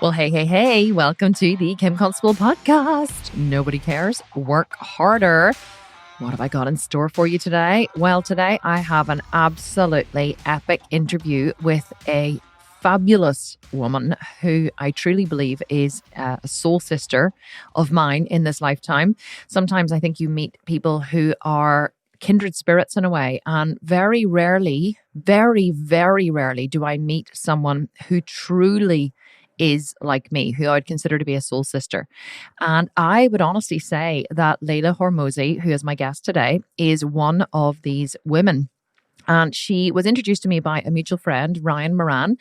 Well, hey, welcome to the Kim Constable podcast. Nobody cares. Work harder. What have I got in store for you today? Well, today I have an absolutely epic interview with a fabulous woman who I truly believe is a soul sister of mine in this lifetime. Sometimes I think you meet people who are kindred spirits in a way, and very rarely, very rarely do I meet someone who truly is like me, who I would consider to be a soul sister. And I would honestly say that Leila Hormozi, who is my guest today, is one of these women. And she was introduced to me by a mutual friend, Ryan Moran.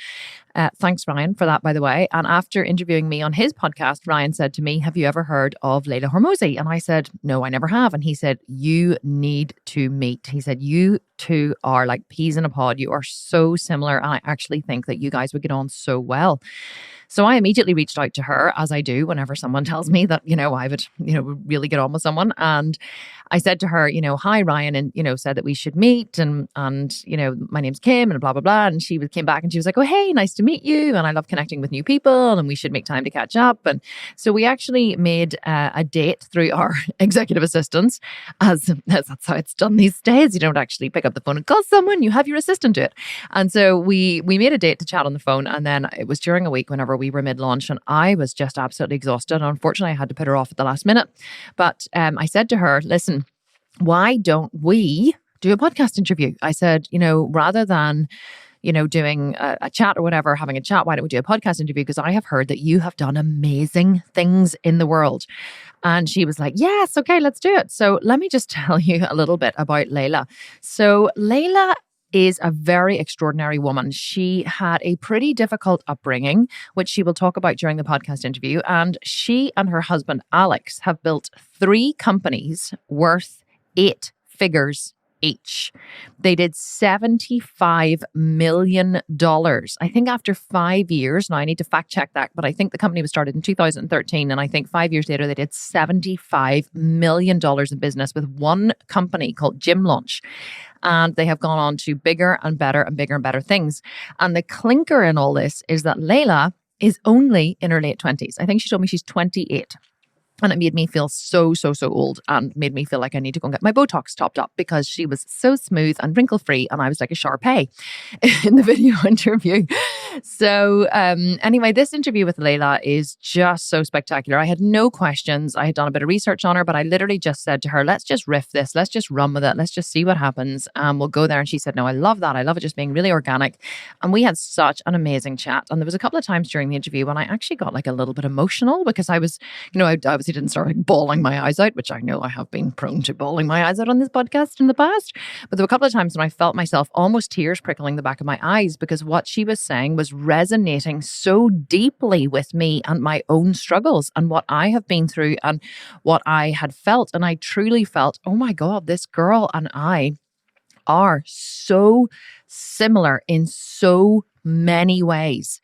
Thanks, Ryan, for that, by the way. And after interviewing me on his podcast, Ryan said to me, "Have you ever heard of Leila Hormozi?" And I said, "No, I never have." And he said, "You need to meet." He said, "You two are like peas in a pod. You are so similar. And I actually think that you guys would get on so well." So I immediately reached out to her, as I do whenever someone tells me that, I would, really get on with someone. And I said to her, "Hi, Ryan," and, said that we should meet. And, my name's Kim and blah, blah, blah. And she came back and she was like, "Oh, hey, nice to meet you. And I love connecting with new people and we should make time to catch up." And so we actually made a date through our executive assistants, as that's how it's done these days. You don't actually pick up the phone and call someone, you have your assistant do it. And so we made a date to chat on the phone. And then it was during a week whenever we were mid-launch and I was just absolutely exhausted. And unfortunately, I had to put her off at the last minute. But I said to her, "Listen, why don't we do a podcast interview?" I said, rather than, doing a chat or whatever, having a chat, why don't we do a podcast interview? Because I have heard that you have done amazing things in the world. And she was like, "Yes, okay, let's do it." So let me just tell you a little bit about Leila. So Leila is a very extraordinary woman. She had a pretty difficult upbringing, which she will talk about during the podcast interview. And she and her husband, Alex, have built 3 companies worth 8 figures each. They did $75 million. I think after 5 years, now I need to fact check that, but I think the company was started in 2013. And I think 5 years later, they did $75 million in business with one company called Gym Launch. And they have gone on to bigger and better and bigger and better things. And the clinker in all this is that Leila is only in her late 20s. I think she told me she's 28. And it made me feel so old and made me feel like I need to go and get my Botox topped up because she was so smooth and wrinkle-free and I was like a Shar-Pei in the video interview. So anyway, this interview with Leila is just so spectacular. I had no questions. I had done a bit of research on her, but I literally just said to her, "Let's just riff this. Let's just run with it. Let's just see what happens. We'll go there." And she said, "No, I love that. I love it just being really organic." And we had such an amazing chat. And there was a couple of times during the interview when I actually got like a little bit emotional because I was, I obviously didn't start like bawling my eyes out, which I know I have been prone to bawling my eyes out on this podcast in the past. But there were a couple of times when I felt myself almost tears prickling the back of my eyes because what she was saying was resonating so deeply with me and my own struggles and what I have been through and what I had felt. And I truly felt, oh my God, this girl and I are so similar in so many ways.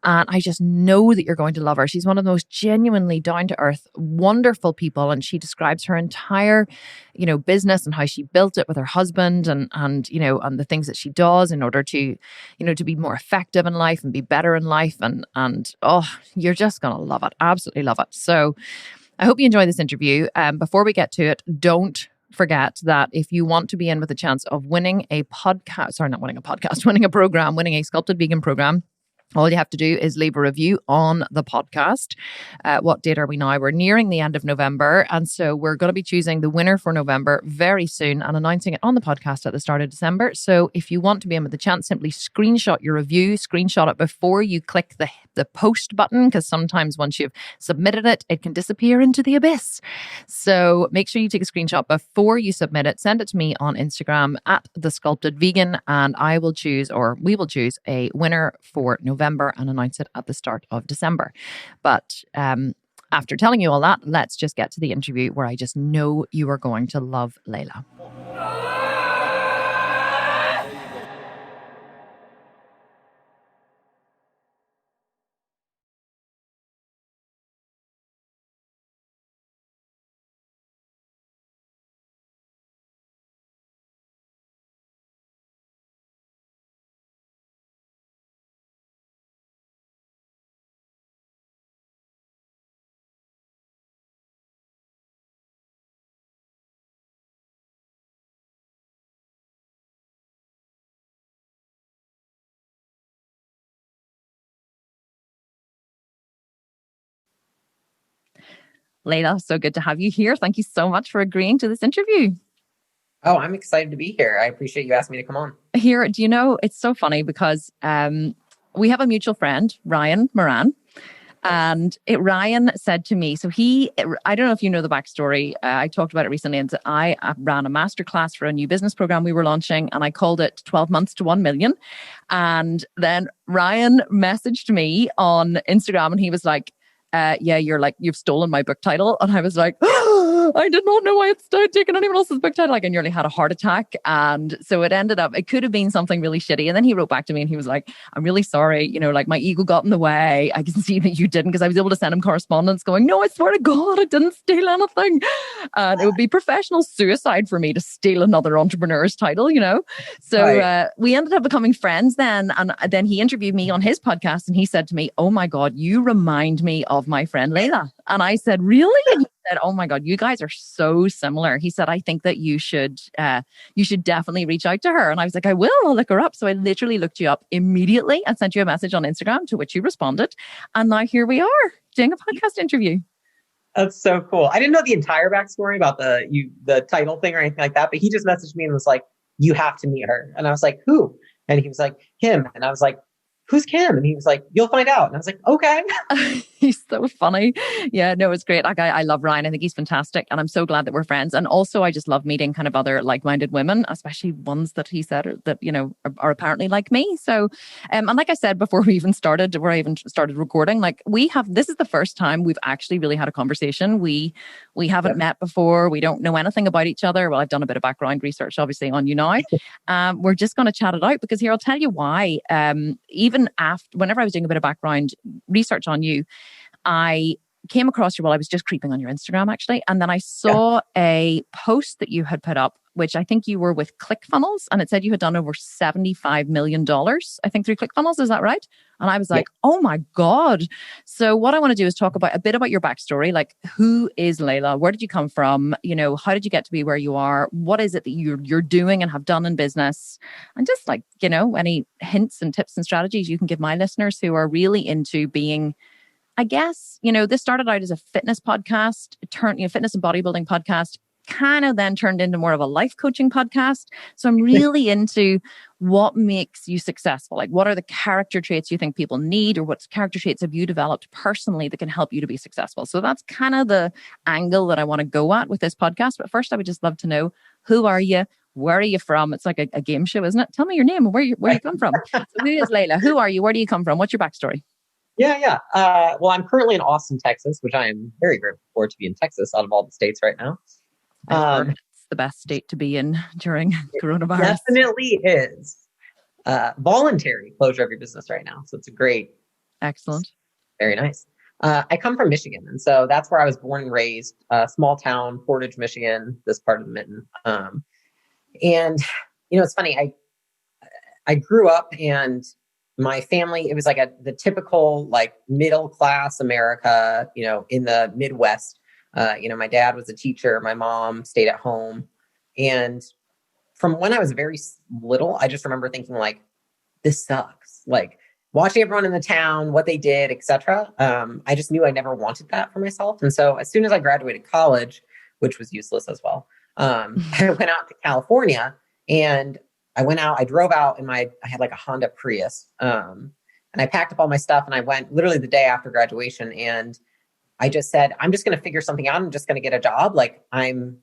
And I just know that you're going to love her. She's one of the most genuinely down to earth, wonderful people. And she describes her entire, business and how she built it with her husband and the things that she does in order to, to be more effective in life and be better in life. And you're just going to love it. Absolutely love it. So I hope you enjoy this interview. Before we get to it, don't forget that if you want to be in with a chance of winning a program, winning a Sculpted Vegan program, all you have to do is leave a review on the podcast. What date are we now? We're nearing the end of November. And so we're going to be choosing the winner for November very soon and announcing it on the podcast at the start of December. So if you want to be in with the chance, simply screenshot your review, screenshot it before you click the post button, because sometimes once you've submitted it, it can disappear into the abyss. So make sure you take a screenshot before you submit it. Send it to me on Instagram at thesculptedvegan and we will choose a winner for November and announce it at the start of December. But after telling you all that, let's just get to the interview where I just know you are going to love Leila. Leila, so good to have you here. Thank you so much for agreeing to this interview. Oh, I'm excited to be here. I appreciate you asking me to come on. Here, do you know, it's so funny because we have a mutual friend, Ryan Moran. And Ryan said to me, I don't know if you know the backstory. I talked about it recently. And I ran a masterclass for a new business program we were launching, and I called it 12 months to 1 million. And then Ryan messaged me on Instagram and he was like, yeah, you've stolen my book title. And I was like, I did not know I had taken anyone else's book title. Like, I nearly had a heart attack. And so it could have been something really shitty. And then he wrote back to me and he was like, I'm really sorry. Like my ego got in the way. I can see that you didn't, because I was able to send him correspondence going, no, I swear to God, I didn't steal anything. And it would be professional suicide for me to steal another entrepreneur's title, So right. We ended up becoming friends then. And then he interviewed me on his podcast and he said to me, oh my God, you remind me of my friend Leila. And I said, really? And he said, oh my God, you guys are so similar. He said, I think that you should definitely reach out to her. And I was like, I'll look her up. So I literally looked you up immediately and sent you a message on Instagram, to which you responded. And now here we are doing a podcast interview. That's so cool. I didn't know the entire backstory about the title thing or anything like that, but he just messaged me and was like, you have to meet her. And I was like, who? And he was like, him. And I was like, who's Kim? And he was like, you'll find out. And I was like, okay. He's so funny. Yeah, no, it's great. I love Ryan. I think he's fantastic. And I'm so glad that we're friends. And also, I just love meeting kind of other like-minded women, especially ones that he said that, are apparently like me. So, and like I said, before we even started recording, like this is the first time we've actually really had a conversation. We haven't met before. We don't know anything about each other. Well, I've done a bit of background research, obviously, on you now. We're just going to chat it out because here, I'll tell you why. Whenever I was doing a bit of background research on you, I came across you while I was just creeping on your Instagram, actually. And then I saw a post that you had put up, which I think you were with ClickFunnels, and it said you had done over $75 million, I think, through ClickFunnels. Is that right? And I was like, oh my God. So what I want to do is talk about a bit about your backstory. Like, who is Leila? Where did you come from? How did you get to be where you are? What is it that you're doing and have done in business? And just like, any hints and tips and strategies you can give my listeners who are really into being, I guess, this started out as a fitness podcast, fitness and bodybuilding podcast, kind of then turned into more of a life coaching podcast. So I'm really into what makes you successful. Like, what are the character traits you think people need, or what character traits have you developed personally that can help you to be successful? So that's kind of the angle that I want to go at with this podcast. But first, I would just love to know, who are you? Where are you from? It's like a game show, isn't it? Tell me your name and where you come from. So who is Leila? Who are you? Where do you come from? What's your backstory? Yeah. Well, I'm currently in Austin, Texas, which I am very grateful for, to be in Texas out of all the states right now. It's the best state to be in during coronavirus. Definitely is. Voluntary closure of your business right now. So it's excellent. Very nice. I come from Michigan. And so that's where I was born and raised, small town, Portage, Michigan, this part of the mitten. And it's funny. I grew up, and my family, it was like the typical like middle class America, in the Midwest. My dad was a teacher. My mom stayed at home. And from when I was very little, I just remember thinking like, this sucks. Like watching everyone in the town, what they did, etc. I just knew I never wanted that for myself. And so as soon as I graduated college, which was useless as well, I went out to California, and I drove out in I had like a Honda Prius. And I packed up all my stuff, and I went literally the day after graduation, and I just said, I'm just going to figure something out. I'm just going to get a job. Like, I'm,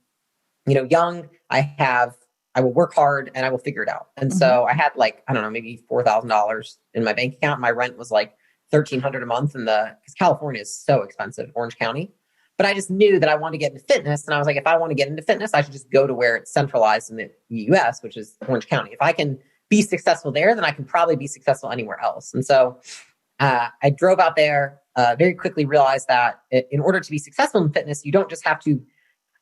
young. I will work hard, and I will figure it out. And so I had like, I don't know, maybe $4,000 in my bank account. My rent was like $1,300 a month because California is so expensive, Orange County. But I just knew that I wanted to get into fitness. And I was like, if I want to get into fitness, I should just go to where it's centralized in the US, which is Orange County. If I can be successful there, then I can probably be successful anywhere else. And so I drove out there, very quickly realized that in order to be successful in fitness, you don't just have to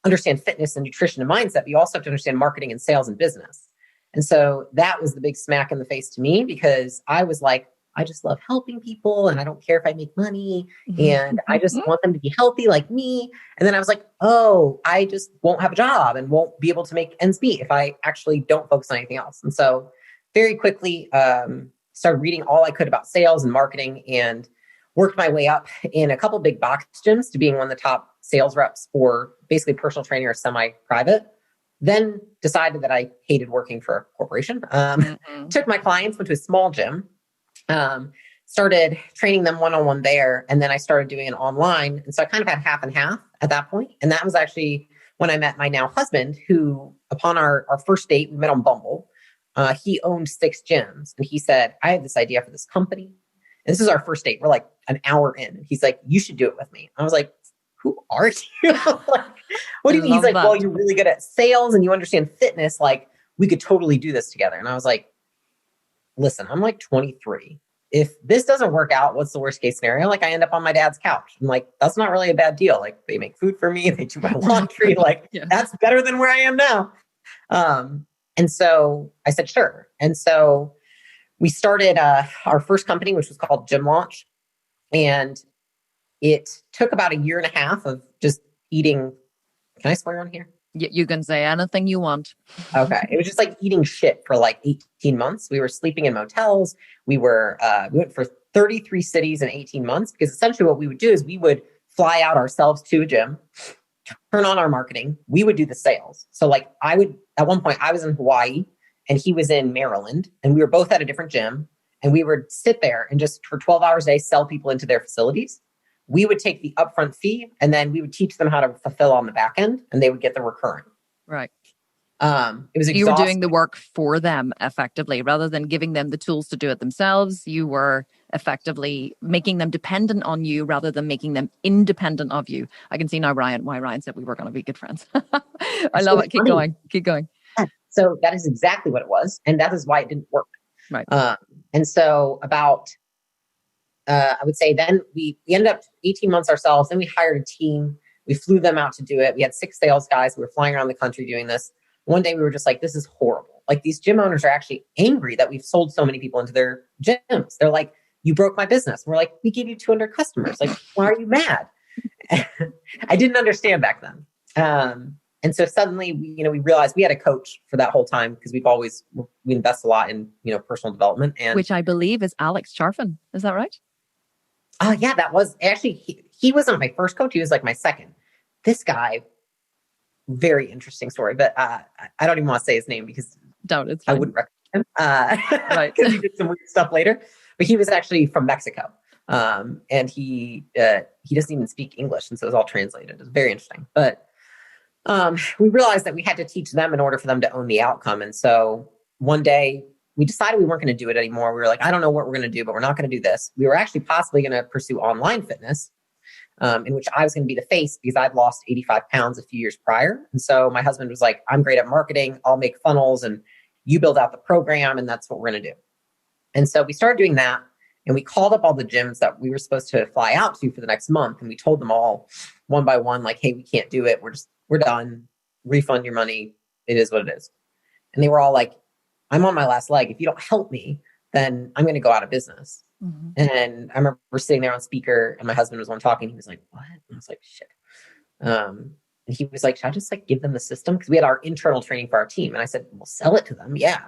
understand fitness and nutrition and mindset, but you also have to understand marketing and sales and business. And so that was the big smack in the face to me, because I was like, I just love helping people, and I don't care if I make money, and I just want them to be healthy like me. And then I was like, oh, I just won't have a job and won't be able to make ends meet if I actually don't focus on anything else. And so very quickly started reading all I could about sales and marketing. And worked my way up in a couple big box gyms to being one of the top sales reps for basically personal training or semi-private. Then decided that I hated working for a corporation. Took my clients, went to a small gym, started training them one-on-one there. And then I started doing it online. And so I kind of had half and half at that point. And that was actually when I met my now husband, who upon our first date, we met on Bumble. He owned 6 gyms. And he said, I have this idea for this company. And this is our first date. We're like an hour in. And he's like, you should do it with me. I was like, who are you? Like, what do you mean? He's like, well, you're really good at sales and you understand fitness. Like, we could totally do this together. And I was like, listen, I'm like 23. If this doesn't work out, what's the worst case scenario? Like, I end up on my dad's couch. I'm like, that's not really a bad deal. Like, they make food for me. They do my laundry. Like, that's better than where I am now. And so I said, sure. And so we started our first company, which was called Gym Launch. And it took about a year and a half of just eating. Can I swear on here? You can say anything you want. Okay. It was just like eating shit for like 18 months. We were sleeping in motels. We went for 33 cities in 18 months because essentially what we would do is we would fly out ourselves to a gym, turn on our marketing. We would do the sales. So like at one point I was in Hawaii and he was in Maryland and we were both at a different gym and we would sit there and just for 12 hours a day, sell people into their facilities. We would take the upfront fee and then we would teach them how to fulfill on the back end and they would get the recurring. Right. It was exhausting. You were doing the work for them effectively, rather than giving them the tools to do it themselves. You were effectively making them dependent on you rather than making them independent of you. I can see now why Ryan said we were going to be good friends. I love it. Keep going. Yeah. So that is exactly what it was. And that is why it didn't work. Right. And so about, I would say then we ended up 18 months ourselves. Then we hired a team. We flew them out to do it. We had 6 sales guys. We were flying around the country doing this. One day we were just like, this is horrible. Like these gym owners are actually angry that we've sold so many people into their gyms. They're like, you broke my business. We're like, we gave you 200 customers. Like, why are you mad? I didn't understand back then. And so suddenly we realized we had a coach for that whole time because we invest a lot in, personal development. And which I believe is 𝐋𝐈𝐒𝐄𝐍. Is that right? Yeah, that was actually, he wasn't my first coach. He was like my second. This guy, very interesting story, but I don't even want to say his name because it's I wouldn't recommend him. Right. Because he did some weird stuff later. But he was actually from Mexico. And he doesn't even speak English. And so it was all translated. It was very interesting. But we realized that we had to teach them in order for them to own the outcome. And so one day we decided we weren't going to do it anymore. We were like, I don't know what we're going to do, but we're not going to do this. We were actually possibly going to pursue online fitness. In which I was going to be the face because I'd lost 85 pounds a few years prior. And so my husband was like, I'm great at marketing. I'll make funnels and you build out the program. And that's what we're going to do. And so we started doing that. And we called up all the gyms that we were supposed to fly out to for the next month. And we told them all one by one, like, hey, we can't do it. We're done. Refund your money. It is what it is. And they were all like, I'm on my last leg. If you don't help me, then I'm going to go out of business. Mm-hmm. And I remember sitting there on speaker and my husband was on talking. He was like, what? And I was like, shit. And he was like, should I just give them the system? Because we had our internal training for our team. And I said, well, sell it to them. Yeah.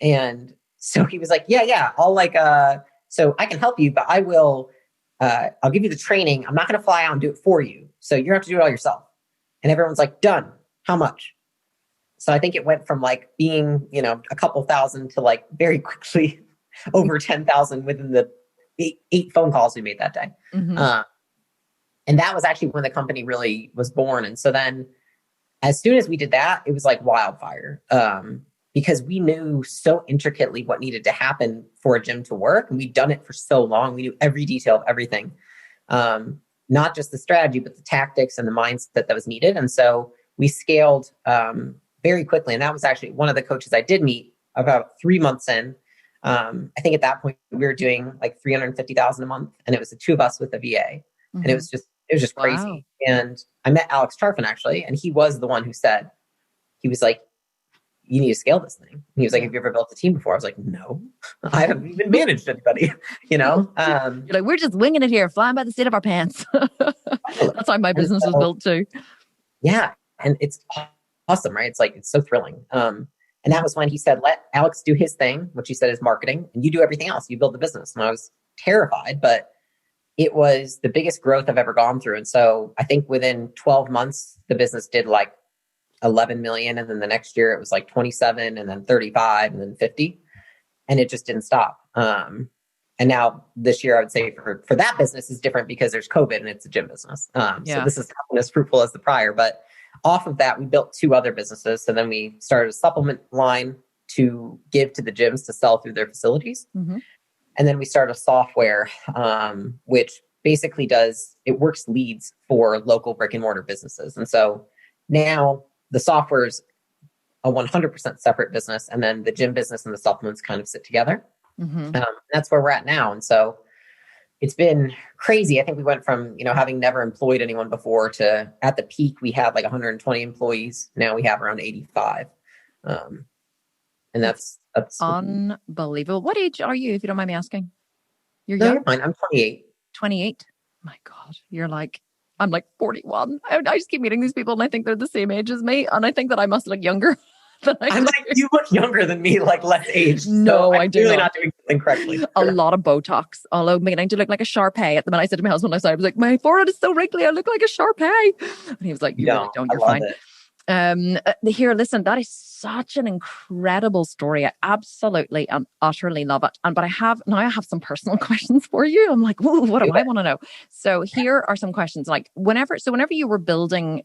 And so he was like, yeah. I'll so I can help you, but I'll give you the training. I'm not going to fly out and do it for you. So you're going to have to do it all yourself. And everyone's like, done. How much? So I think it went from being, a couple thousand to very quickly over 10,000 within the eight phone calls we made that day. Mm-hmm. And that was actually when the company really was born. And so then as soon as we did that, it was like wildfire because we knew so intricately what needed to happen for a gym to work. And we'd done it for so long. We knew every detail of everything, not just the strategy, but the tactics and the mindset that was needed. And so we scaled very quickly. And that was actually one of the coaches I did meet about 3 months in. I think at that point we were doing like 350,000 a month and it was the 2 of us with a VA. Mm-hmm. And it was just crazy. Wow. And I met 𝐋𝐈𝐒𝐄𝐍 actually. And he was the one who said, he was like, you need to scale this thing. And he was like, have you ever built a team before? I was like, no, I haven't even managed anybody, You're like, we're just winging it here, flying by the seat of our pants. That's how my business was built too. Yeah. And it's awesome, right? It's it's so thrilling. And that was when he said, let Alex do his thing, which he said is marketing, and you do everything else. You build the business. And I was terrified, but it was the biggest growth I've ever gone through. And so I think within 12 months, the business did like 11 million. And then the next year it was like 27 and then 35 and then 50. And it just didn't stop. And now this year, I would say for that business is different because there's COVID and it's a gym business. So this is not as fruitful as the prior, but off of that, we built 2 other businesses. So then we started a supplement line to give to the gyms to sell through their facilities. Mm-hmm. And then we started a software, which basically it works leads for local brick and mortar businesses. And so now the software is a 100% separate business. And then the gym business and the supplements kind of sit together. Mm-hmm. That's where we're at now. And so it's been crazy. I think we went from, having never employed anyone before to at the peak, we had like 120 employees. Now we have around 85. And that's unbelievable. What age are you, if you don't mind me asking? You're young? You're fine. I'm 28. 28? My God. I'm like 41. I just keep meeting these people and I think they're the same age as me. And I think that I must look younger. I'm like, you look younger than me, like less age. No, so I do really not doing something correctly. A lot of Botox, although beginning to look like a Shar-Pei. At the minute I said to my husband, I was like, my forehead is so wrinkly, I look like a Shar-Pei. And he was like, you really don't, you're fine. Here, listen, that is such an incredible story. I absolutely and utterly love it. But I have some personal questions for you. I'm like, ooh, what do I want to know? So here are some questions. Like whenever you were building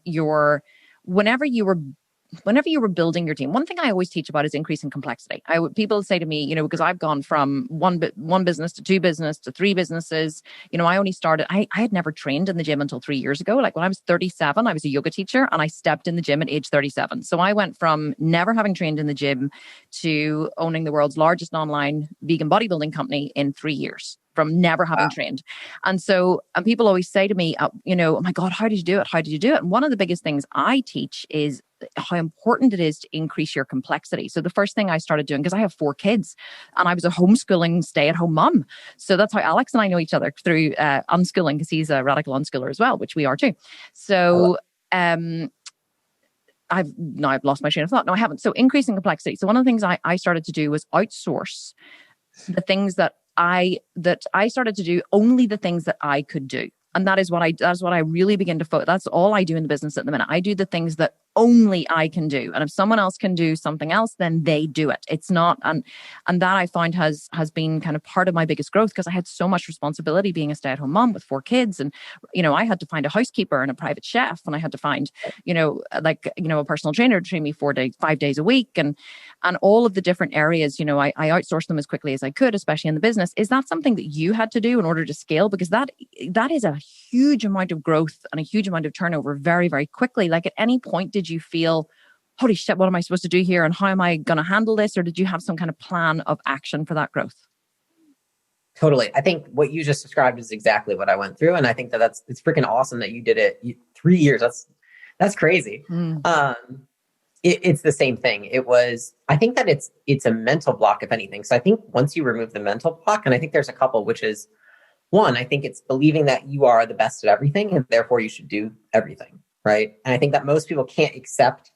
building your team, one thing I always teach about is increasing complexity. People say to me, because I've gone from one business to 2 business to 3 businesses. I only started, I had never trained in the gym until 3 years ago. Like when I was 37, I was a yoga teacher and I stepped in the gym at age 37. So I went from never having trained in the gym to owning the world's largest online vegan bodybuilding company in 3 years. From never having trained. And so people always say to me, oh my God, how did you do it? How did you do it? And one of the biggest things I teach is how important it is to increase your complexity. So the first thing I started doing, because I have 4 kids and I was a homeschooling stay-at-home mom. So that's how Alex and I know each other, through unschooling, because he's a radical unschooler as well, which we are too. So I've lost my train of thought. No, I haven't. So increasing complexity. So one of the things I started to do was outsource the things that I started to do, only the things that I could do. And that's what I really begin to focus. That's all I do in the business at the minute. I do the things that only I can do. And if someone else can do something else, then they do it. It's not, and that I find has been kind of part of my biggest growth, because I had so much responsibility being a stay-at-home mom with 4 kids. And, I had to find a housekeeper and a private chef. And I had to find, a personal trainer to train me 5 days a week. And all of the different areas, I outsourced them as quickly as I could, especially in the business. Is that something that you had to do in order to scale? Because that is a huge amount of growth and a huge amount of turnover very, very quickly. Like at any point, did you feel, holy shit, what am I supposed to do here? And how am I going to handle this? Or did you have some kind of plan of action for that growth? Totally. I think what you just described is exactly what I went through. And I think it's freaking awesome that you did it 3 years. That's crazy. It's the same thing. I think that it's a mental block, if anything. So I think once you remove the mental block, and I think there's a couple, which is, one, I think it's believing that you are the best at everything and therefore you should do everything, right? And I think that most people can't accept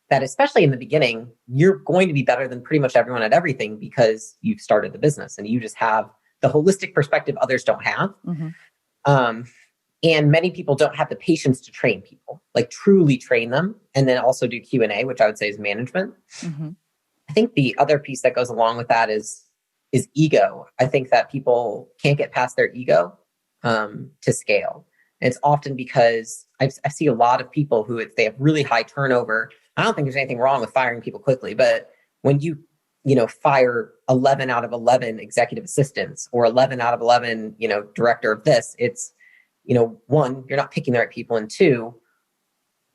that, especially in the beginning, you're going to be better than pretty much everyone at everything because you've started the business and you just have the holistic perspective others don't have. Mm-hmm. And many people don't have the patience to train people, like truly train them, and then also do Q&A, which I would say is management. Mm-hmm. I think the other piece that goes along with that is ego. I think that people can't get past their ego to scale. And it's often because I see a lot of people who, if they have really high turnover, I don't think there's anything wrong with firing people quickly, but when you fire 11 out of 11 executive assistants or 11 out of 11, director of this, it's, one, you're not picking the right people. And 2,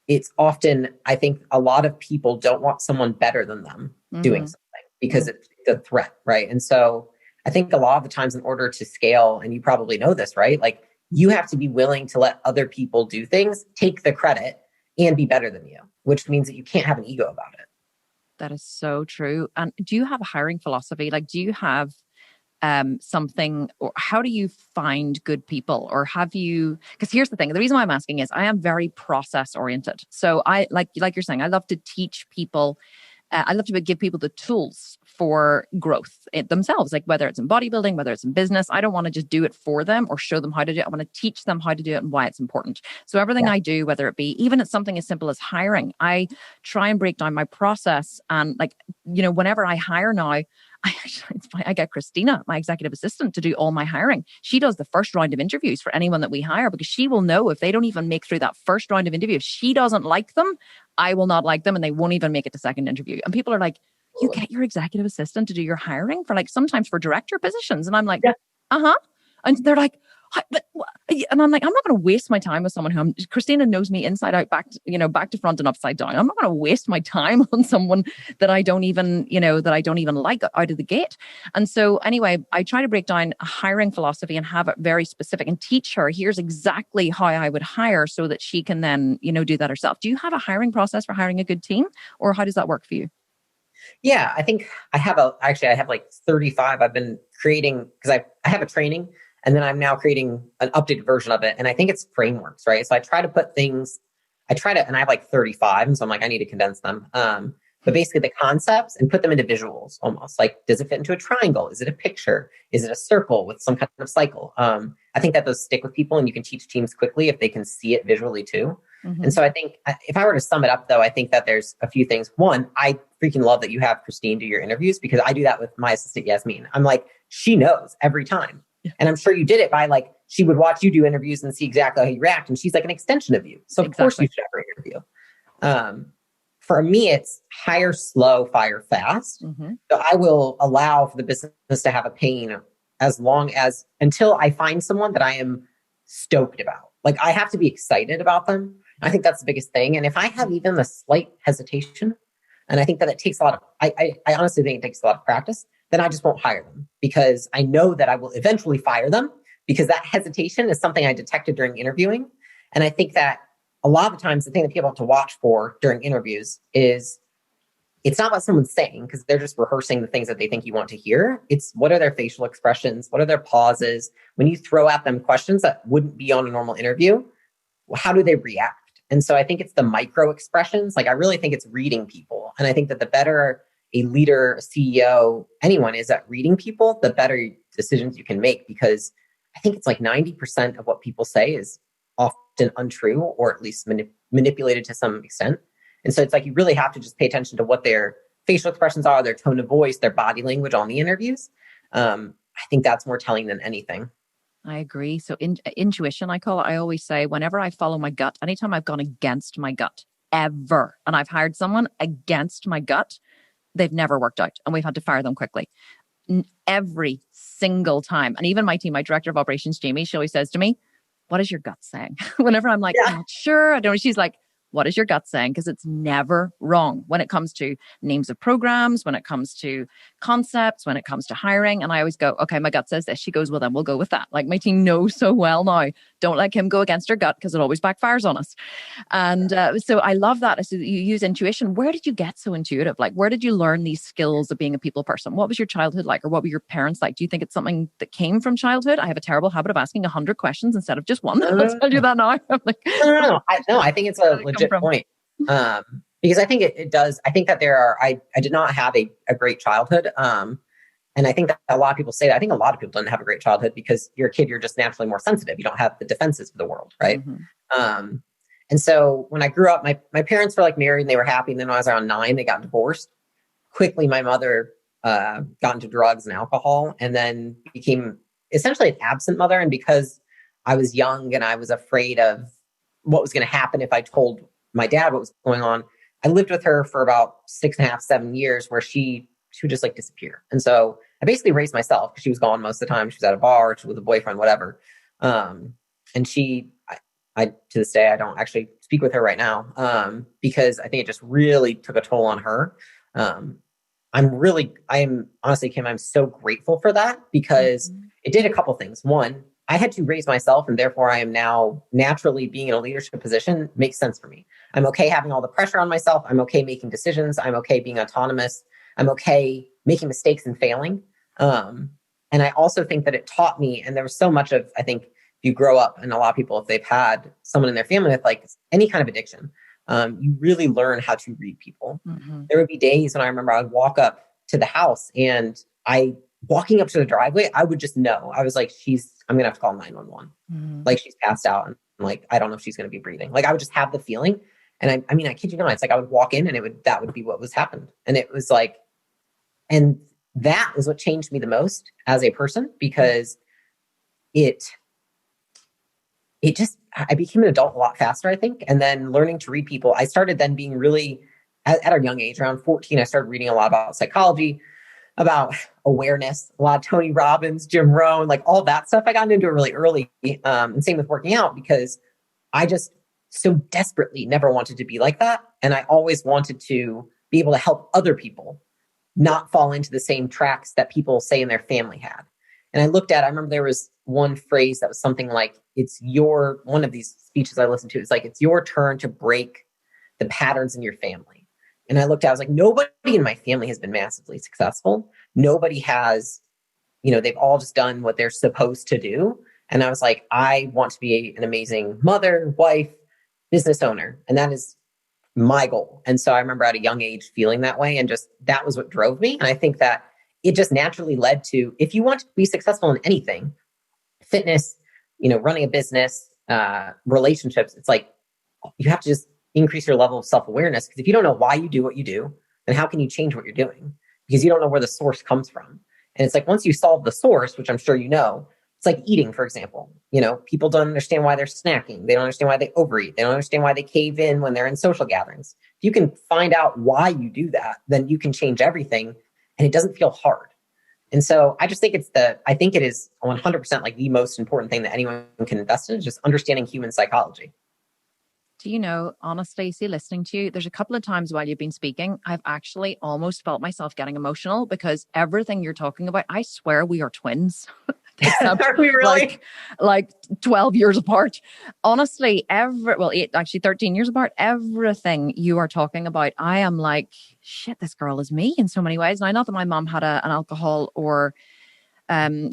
it's often, I think a lot of people don't want someone better than them doing something because it's a threat, right? And so I think a lot of the times in order to scale, and you probably know this, right? Like you have to be willing to let other people do things, take the credit, and be better than you, which means that you can't have an ego about it. That is so true. And do you have a hiring philosophy? Like, do you have something, or how do you find good people? Or have you, because here's the thing, the reason why I'm asking is I am very process oriented. So I, like you're saying, I love to teach people I love to give people the tools for growth themselves, like whether it's in bodybuilding, whether it's in business. I don't want to just do it for them or show them how to do it. I want to teach them how to do it and why it's important. So everything I do, whether it be even it's something as simple as hiring, I try and break down my process. And like, whenever I hire now, I get Christina, my executive assistant, to do all my hiring. She does the first round of interviews for anyone that we hire, because she will know if they don't even make through that first round of interview, if she doesn't like them, I will not like them, and they won't even make it to second interview. And people are like, you get your executive assistant to do your hiring for, like, sometimes for director positions. And I'm like, uh-huh. And they're like, and I'm like, I'm not going to waste my time with someone who Christina knows me inside out, back to front and upside down. I'm not going to waste my time on someone that I don't even like out of the gate. And so anyway, I try to break down a hiring philosophy and have it very specific and teach her, here's exactly how I would hire, so that she can then, do that herself. Do you have a hiring process for hiring a good team, or how does that work for you? Yeah, I think I have like 35 I've been creating, because I have a training, and then I'm now creating an updated version of it. And I think it's frameworks, right? So I try to put things, and I have like 35. And so I'm like, I need to condense them. But basically the concepts, and put them into visuals almost. Like, does it fit into a triangle? Is it a picture? Is it a circle with some kind of cycle? I think that those stick with people, and you can teach teams quickly if they can see it visually too. Mm-hmm. And so I think if I were to sum it up though, I think that there's a few things. One, I freaking love that you have Christine do your interviews, because I do that with my assistant, Yasmin. I'm like, she knows every time. And I'm sure you did it by, like, she would watch you do interviews and see exactly how you react. And she's like an extension of you. So of course you should have her interview. For me, it's hire slow, fire fast. Mm-hmm. So I will allow for the business to have a pain until I find someone that I am stoked about. Like, I have to be excited about them. I think that's the biggest thing. And if I have even a slight hesitation, and I think that it takes a lot of, I honestly think it takes a lot of practice, then I just won't hire them, because I know that I will eventually fire them, because that hesitation is something I detected during interviewing. And I think that a lot of the times the thing that people have to watch for during interviews is, it's not what someone's saying, because they're just rehearsing the things that they think you want to hear. It's, what are their facial expressions? What are their pauses? When you throw at them questions that wouldn't be on a normal interview, how do they react? And so I think it's the micro expressions. Like, I really think it's reading people. And I think that the better a leader, a CEO, anyone is at reading people, the better decisions you can make. Because I think it's like 90% of what people say is often untrue, or at least manipulated to some extent. And so it's like, you really have to just pay attention to what their facial expressions are, their tone of voice, their body language on the interviews. I think that's more telling than anything. I agree. So intuition, I call it. I always say, whenever I follow my gut, anytime I've gone against my gut ever, and I've hired someone against my gut, they've never worked out, and we've had to fire them quickly. Every single time. And even my team, my director of operations, Jamie, she always says to me, what is your gut saying? Whenever I'm like, I'm not sure, I don't know. She's like, what is your gut saying? Because it's never wrong when it comes to names of programs, when it comes to concepts, when it comes to hiring. And I always go, okay, my gut says this. She goes, well, then we'll go with that. Like, my team knows so well now, don't let Kim go against her gut, because it always backfires on us. And so I love that. So you use intuition. Where did you get so intuitive? Like, where did you learn these skills of being a people person? What was your childhood like, or what were your parents like? Do you think it's something that came from childhood? I have a terrible habit of asking 100 questions instead of just one. I'll tell you that now. I'm like, no. I think it's a legit point. Because I think it does. I think that I did not have a great childhood. And I think that a lot of people say that. I think a lot of people don't have a great childhood, because you're a kid, you're just naturally more sensitive. You don't have the defenses of the world. Right. Mm-hmm. And so when I grew up, my parents were like married and they were happy. And then when I was around 9, they got divorced. Quickly, my mother got into drugs and alcohol, and then became essentially an absent mother. And because I was young and I was afraid of what was going to happen if I told my dad what was going on, I lived with her for about 6.5, 7 years, where she would just like disappear. And so I basically raised myself, because she was gone most of the time. She was at a bar, she was with a boyfriend, whatever. And I to this day, I don't actually speak with her right now, because I think it just really took a toll on her. I am honestly, Kim, I'm so grateful for that, because it did a couple things. One, I had to raise myself, and therefore I am now naturally being in a leadership position makes sense for me. I'm okay having all the pressure on myself. I'm okay making decisions. I'm okay being autonomous. I'm okay making mistakes and failing. And I also think that it taught me, and there was so much of, I think, if you grow up, and a lot of people, if they've had someone in their family with like any kind of addiction, you really learn how to read people. There would be days when I remember I would walk up to the house and walking up to the driveway, I would just know. I was like, I'm going to have to call 911. Like she's passed out. And like, I don't know if she's going to be breathing. Like I would just have the feeling. And I mean, I kid you not, it's like I would walk in and that would be what was happened. And it was like, and that is what changed me the most as a person, because I became an adult a lot faster, I think. And then learning to read people, I started then being really, at a young age, around 14, I started reading a lot about psychology, about awareness, a lot of Tony Robbins, Jim Rohn, like all that stuff. I got into it really early. And same with working out, because I just so desperately never wanted to be like that. And I always wanted to be able to help other people not fall into the same tracks that people say in their family had. And I remember there was one phrase that was something like, one of these speeches I listened to, it's like, it's your turn to break the patterns in your family. And I looked at, I was like, nobody in my family has been massively successful. Nobody has, they've all just done what they're supposed to do. And I was like, I want to be an amazing mother, wife, business owner. And that is my goal. And so I remember at a young age feeling that way. And just, that was what drove me. And I think that it just naturally led to, if you want to be successful in anything, fitness, running a business, relationships, it's like, you have to just increase your level of self-awareness. Because if you don't know why you do what you do, then how can you change what you're doing? Because you don't know where the source comes from. And it's like, once you solve the source, which I'm sure it's like eating, for example. People don't understand why they're snacking. They don't understand why they overeat. They don't understand why they cave in when they're in social gatherings. If you can find out why you do that, then you can change everything, and it doesn't feel hard. And so I just think I think it is 100% like the most important thing that anyone can invest in, is just understanding human psychology. Do you know, honestly, listening to you, there's a couple of times while you've been speaking, I've actually almost felt myself getting emotional, because everything you're talking about, I swear we are twins. Are we really? Like 12 years apart. Honestly, 13 years apart. Everything you are talking about, I am like, shit, this girl is me in so many ways. Now, not that my mom had an alcohol or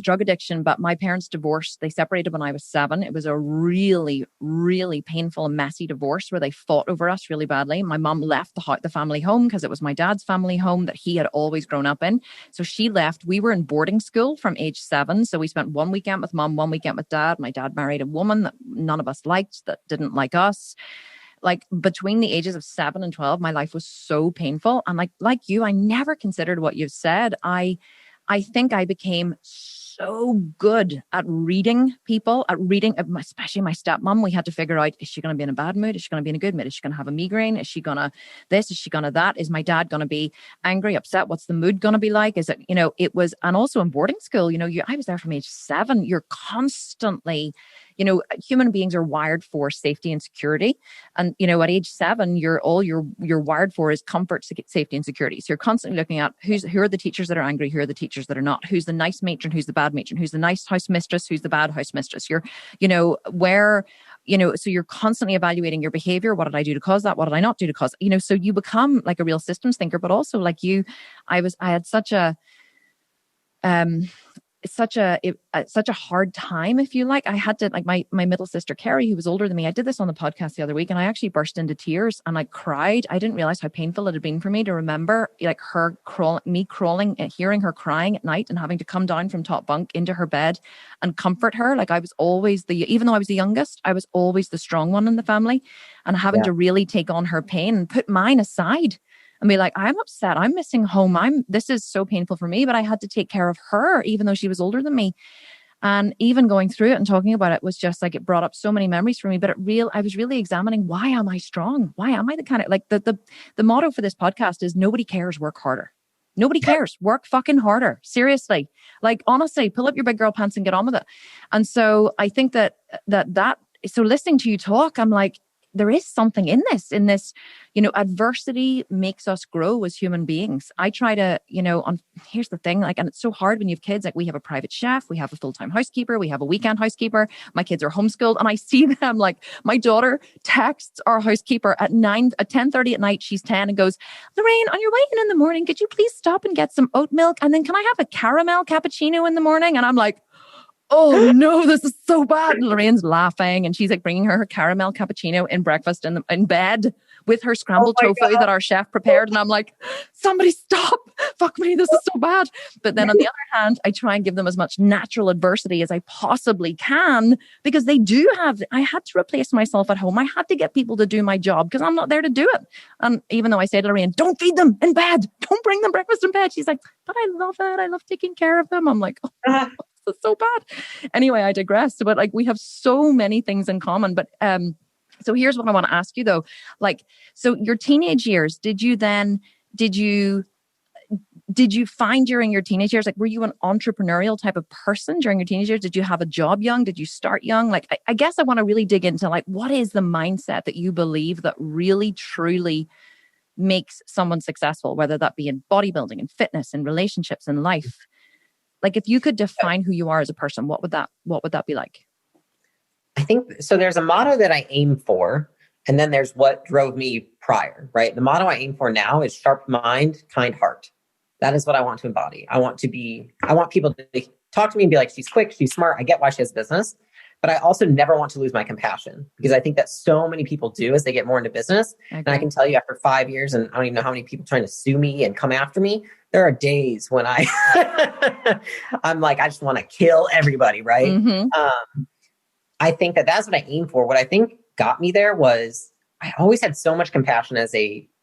drug addiction, but my parents divorced. They separated when I was 7. It was a really, really painful and messy divorce where they fought over us really badly. My mom left the family home because it was my dad's family home that he had always grown up in. So she left. We were in boarding school from age 7. So we spent one weekend with mom, one weekend with dad. My dad married a woman that none of us liked, that didn't like us. Like between the ages of 7 and 12, my life was so painful. And like you, I never considered what you've said. I think I became so good at reading people, especially my stepmom. We had to figure out, is she going to be in a bad mood? Is she going to be in a good mood? Is she going to have a migraine? Is she going to this? Is she going to that? Is my dad going to be angry, upset? What's the mood going to be like? Is it, it was, and also in boarding school, I was there from age 7. You're constantly, human beings are wired for safety and security. And, at age 7, you're wired for is comfort, safety, and security. So you're constantly looking at who are the teachers that are angry, who are the teachers that are not, who's the nice matron, who's the bad matron, who's the nice house mistress, who's the bad house mistress. So you're constantly evaluating your behavior. What did I do to cause that? What did I not do to cause, so you become like a real systems thinker, but also like you, I had such a hard time, if you like. I had to, like my middle sister, Carrie, who was older than me, I did this on the podcast the other week, and I actually burst into tears and I cried. I didn't realize how painful it had been for me to remember like crawling and hearing her crying at night and having to come down from top bunk into her bed and comfort her. Like I was always even though I was the youngest, I was always the strong one in the family, and having to really take on her pain and put mine aside and be like, I'm upset, I'm missing home, this is so painful for me, but I had to take care of her, even though she was older than me. And even going through it and talking about it was just like, it brought up so many memories for me, but I was really examining, why am I strong? Why am I the kind of, like the motto for this podcast is nobody cares, work harder. Nobody cares, work fucking harder. Seriously. Like, honestly, pull up your big girl pants and get on with it. And so I think that so listening to you talk, I'm like, there is something in this, adversity makes us grow as human beings. I try to, here's the thing, like, and it's so hard when you have kids, like we have a private chef, we have a full-time housekeeper, we have a weekend housekeeper, my kids are homeschooled, and I see them, like my daughter texts our housekeeper at 10:30 at night, she's 10, and goes, Lorraine, on your way in the morning, could you please stop and get some oat milk? And then can I have a caramel cappuccino in the morning? And I'm like, oh no, this is so bad. And Lorraine's laughing, and she's like bringing her caramel cappuccino in breakfast in bed with her scrambled Oh my tofu God. that our chef prepared. And I'm like, somebody stop. Fuck me. This is so bad. But then on the other hand, I try and give them as much natural adversity as I possibly can, because they do have, I had to replace myself at home. I had to get people to do my job because I'm not there to do it. And even though I say to Lorraine, don't feed them in bed, don't bring them breakfast in bed, she's like, but I love it. I love taking care of them. I'm like, oh, this is so bad. Anyway, I digress. But like, we have so many things in common. But so here's what I want to ask you though. Like, so your teenage years, did you find during your teenage years, like, were you an entrepreneurial type of person during your teenage years? Did you have a job young? Did you start young? Like, I guess I want to really dig into like, what is the mindset that you believe that really, truly makes someone successful, whether that be in bodybuilding and fitness and relationships and life? Like, if you could define who you are as a person, what would that be like? I think so. There's a motto that I aim for, and then there's what drove me prior, right? The motto I aim for now is sharp mind, kind heart. That is what I want to embody. I want people to talk to me and be like, she's quick, she's smart. I get why she has business, but I also never want to lose my compassion, because I think that so many people do as they get more into business. Okay. And I can tell you, after 5 years, and I don't even know how many people trying to sue me and come after me, there are days when I'm like, I just want to kill everybody, right? Mm-hmm. I think that that's what I aim for. What I think got me there was I always had so much compassion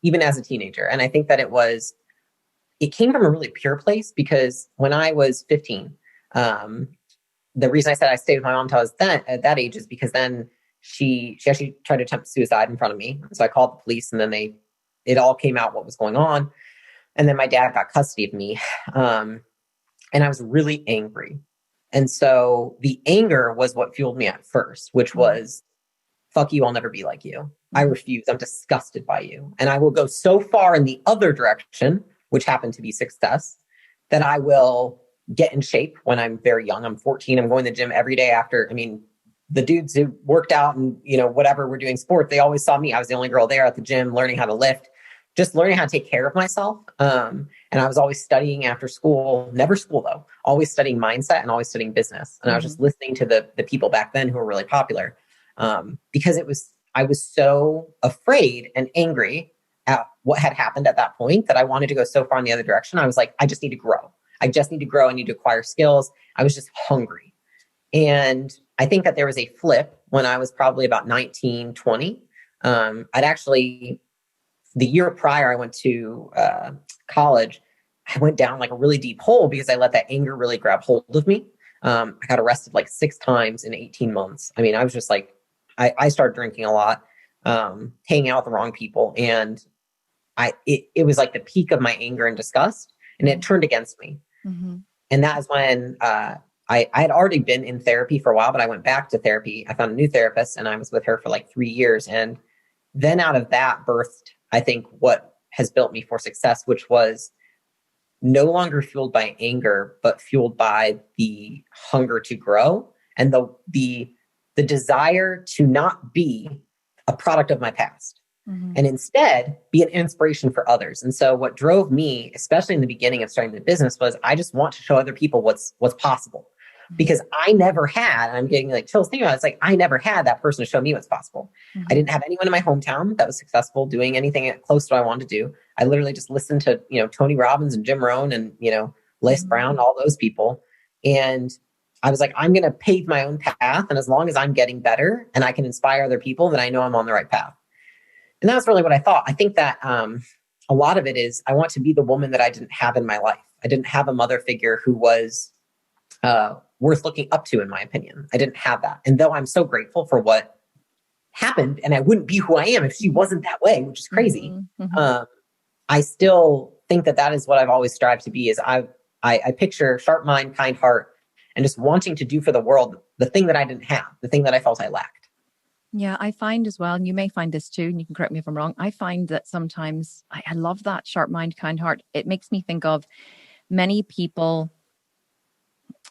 even as a teenager. And I think that it came from a really pure place, because when I was 15, the reason I said I stayed with my mom until I was at that age is because then she actually tried to attempt suicide in front of me. So I called the police, and then it all came out what was going on. And then my dad got custody of me. And I was really angry. And so the anger was what fueled me at first, which was, fuck you, I'll never be like you. I refuse. I'm disgusted by you. And I will go so far in the other direction, which happened to be success, that I will get in shape when I'm very young. I'm 14. I'm going to the gym every day after. I mean, the dudes who worked out and, whatever, were doing sports, they always saw me. I was the only girl there at the gym, learning how to lift, just learning how to take care of myself. And I was always studying after school, never school though, always studying mindset and always studying business. And I was just listening to the people back then who were really popular, because I was so afraid and angry at what had happened at that point that I wanted to go so far in the other direction. I was like, I just need to grow. I need to acquire skills. I was just hungry. And I think that there was a flip when I was probably about 19, 20. The year prior I went to college, I went down like a really deep hole because I let that anger really grab hold of me. I got arrested like 6 times in 18 months. I mean, I was just like, I started drinking a lot, hanging out with the wrong people. And it was like the peak of my anger and disgust, and it turned against me. Mm-hmm. And that is when I had already been in therapy for a while, but I went back to therapy. I found a new therapist, and I was with her for like 3 years. And then out of that birthed, I think, what has built me for success, which was no longer fueled by anger, but fueled by the hunger to grow and the desire to not be a product of my past, and instead be an inspiration for others. And so what drove me, especially in the beginning of starting the business, was I just want to show other people what's possible. Because I never had, and I'm getting like chills thinking about it, it's like I never had that person to show me what's possible. I didn't have anyone in my hometown that was successful doing anything close to what I wanted to do. I literally just listened to, Tony Robbins and Jim Rohn and, Les Brown, all those people. And I was like, I'm going to pave my own path. And as long as I'm getting better and I can inspire other people, then I know I'm on the right path. And that's really what I thought. I think that a lot of it is I want to be the woman that I didn't have in my life. I didn't have a mother figure who was worth looking up to, in my opinion. I didn't have that. And though I'm so grateful for what happened, and I wouldn't be who I am if she wasn't that way, which is crazy. I still think that is what I've always strived to be. Is I picture sharp mind, kind heart, and just wanting to do for the world the thing that I didn't have, the thing that I felt I lacked. Yeah, I find as well, and you may find this too, and you can correct me if I'm wrong. I find that sometimes I love that sharp mind, kind heart. It makes me think of many people.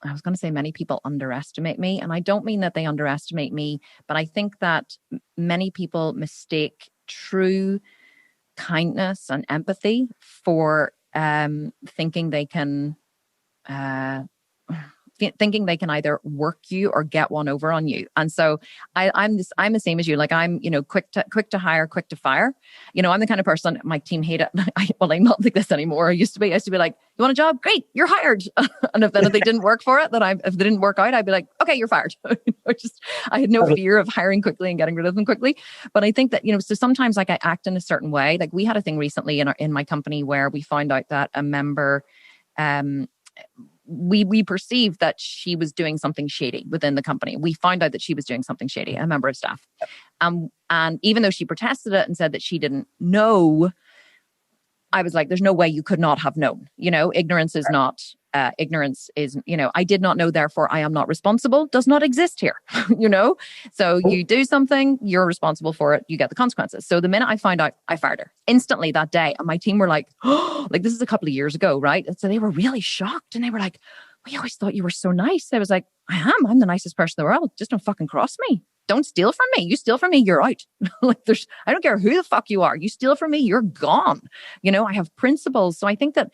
I was going to say many people underestimate me, and I don't mean that they underestimate me, but I think that many people mistake true kindness and empathy for thinking they can thinking they can either work you or get one over on you. And so I'm the same as you. Like I'm, quick to hire, quick to fire. I'm the kind of person, my team hate it. I'm not like this anymore. I used to be like, you want a job? Great, you're hired. And if they didn't work for it, if they didn't work out, I'd be like, okay, you're fired. I had no fear of hiring quickly and getting rid of them quickly. But I think that, so sometimes like I act in a certain way. Like we had a thing recently in my company where we found out that a member, we perceived that she was doing something shady within the company. We found out that she was doing something shady, a member of staff. And even though she protested it and said that she didn't know, I was like, there's no way you could not have known. Ignorance is not, ignorance is, I did not know, therefore I am not responsible, does not exist here, So you do something, you're responsible for it, you get the consequences. So the minute I found out, I fired her instantly that day. And my team were like, oh, like this is a couple of years ago, right? And so they were really shocked and they were like, we always thought you were so nice. I was like, I'm the nicest person in the world. Just don't fucking cross me. Don't steal from me. You steal from me, you're out. Like I don't care who the fuck you are. You steal from me, you're gone. I have principles. So I think that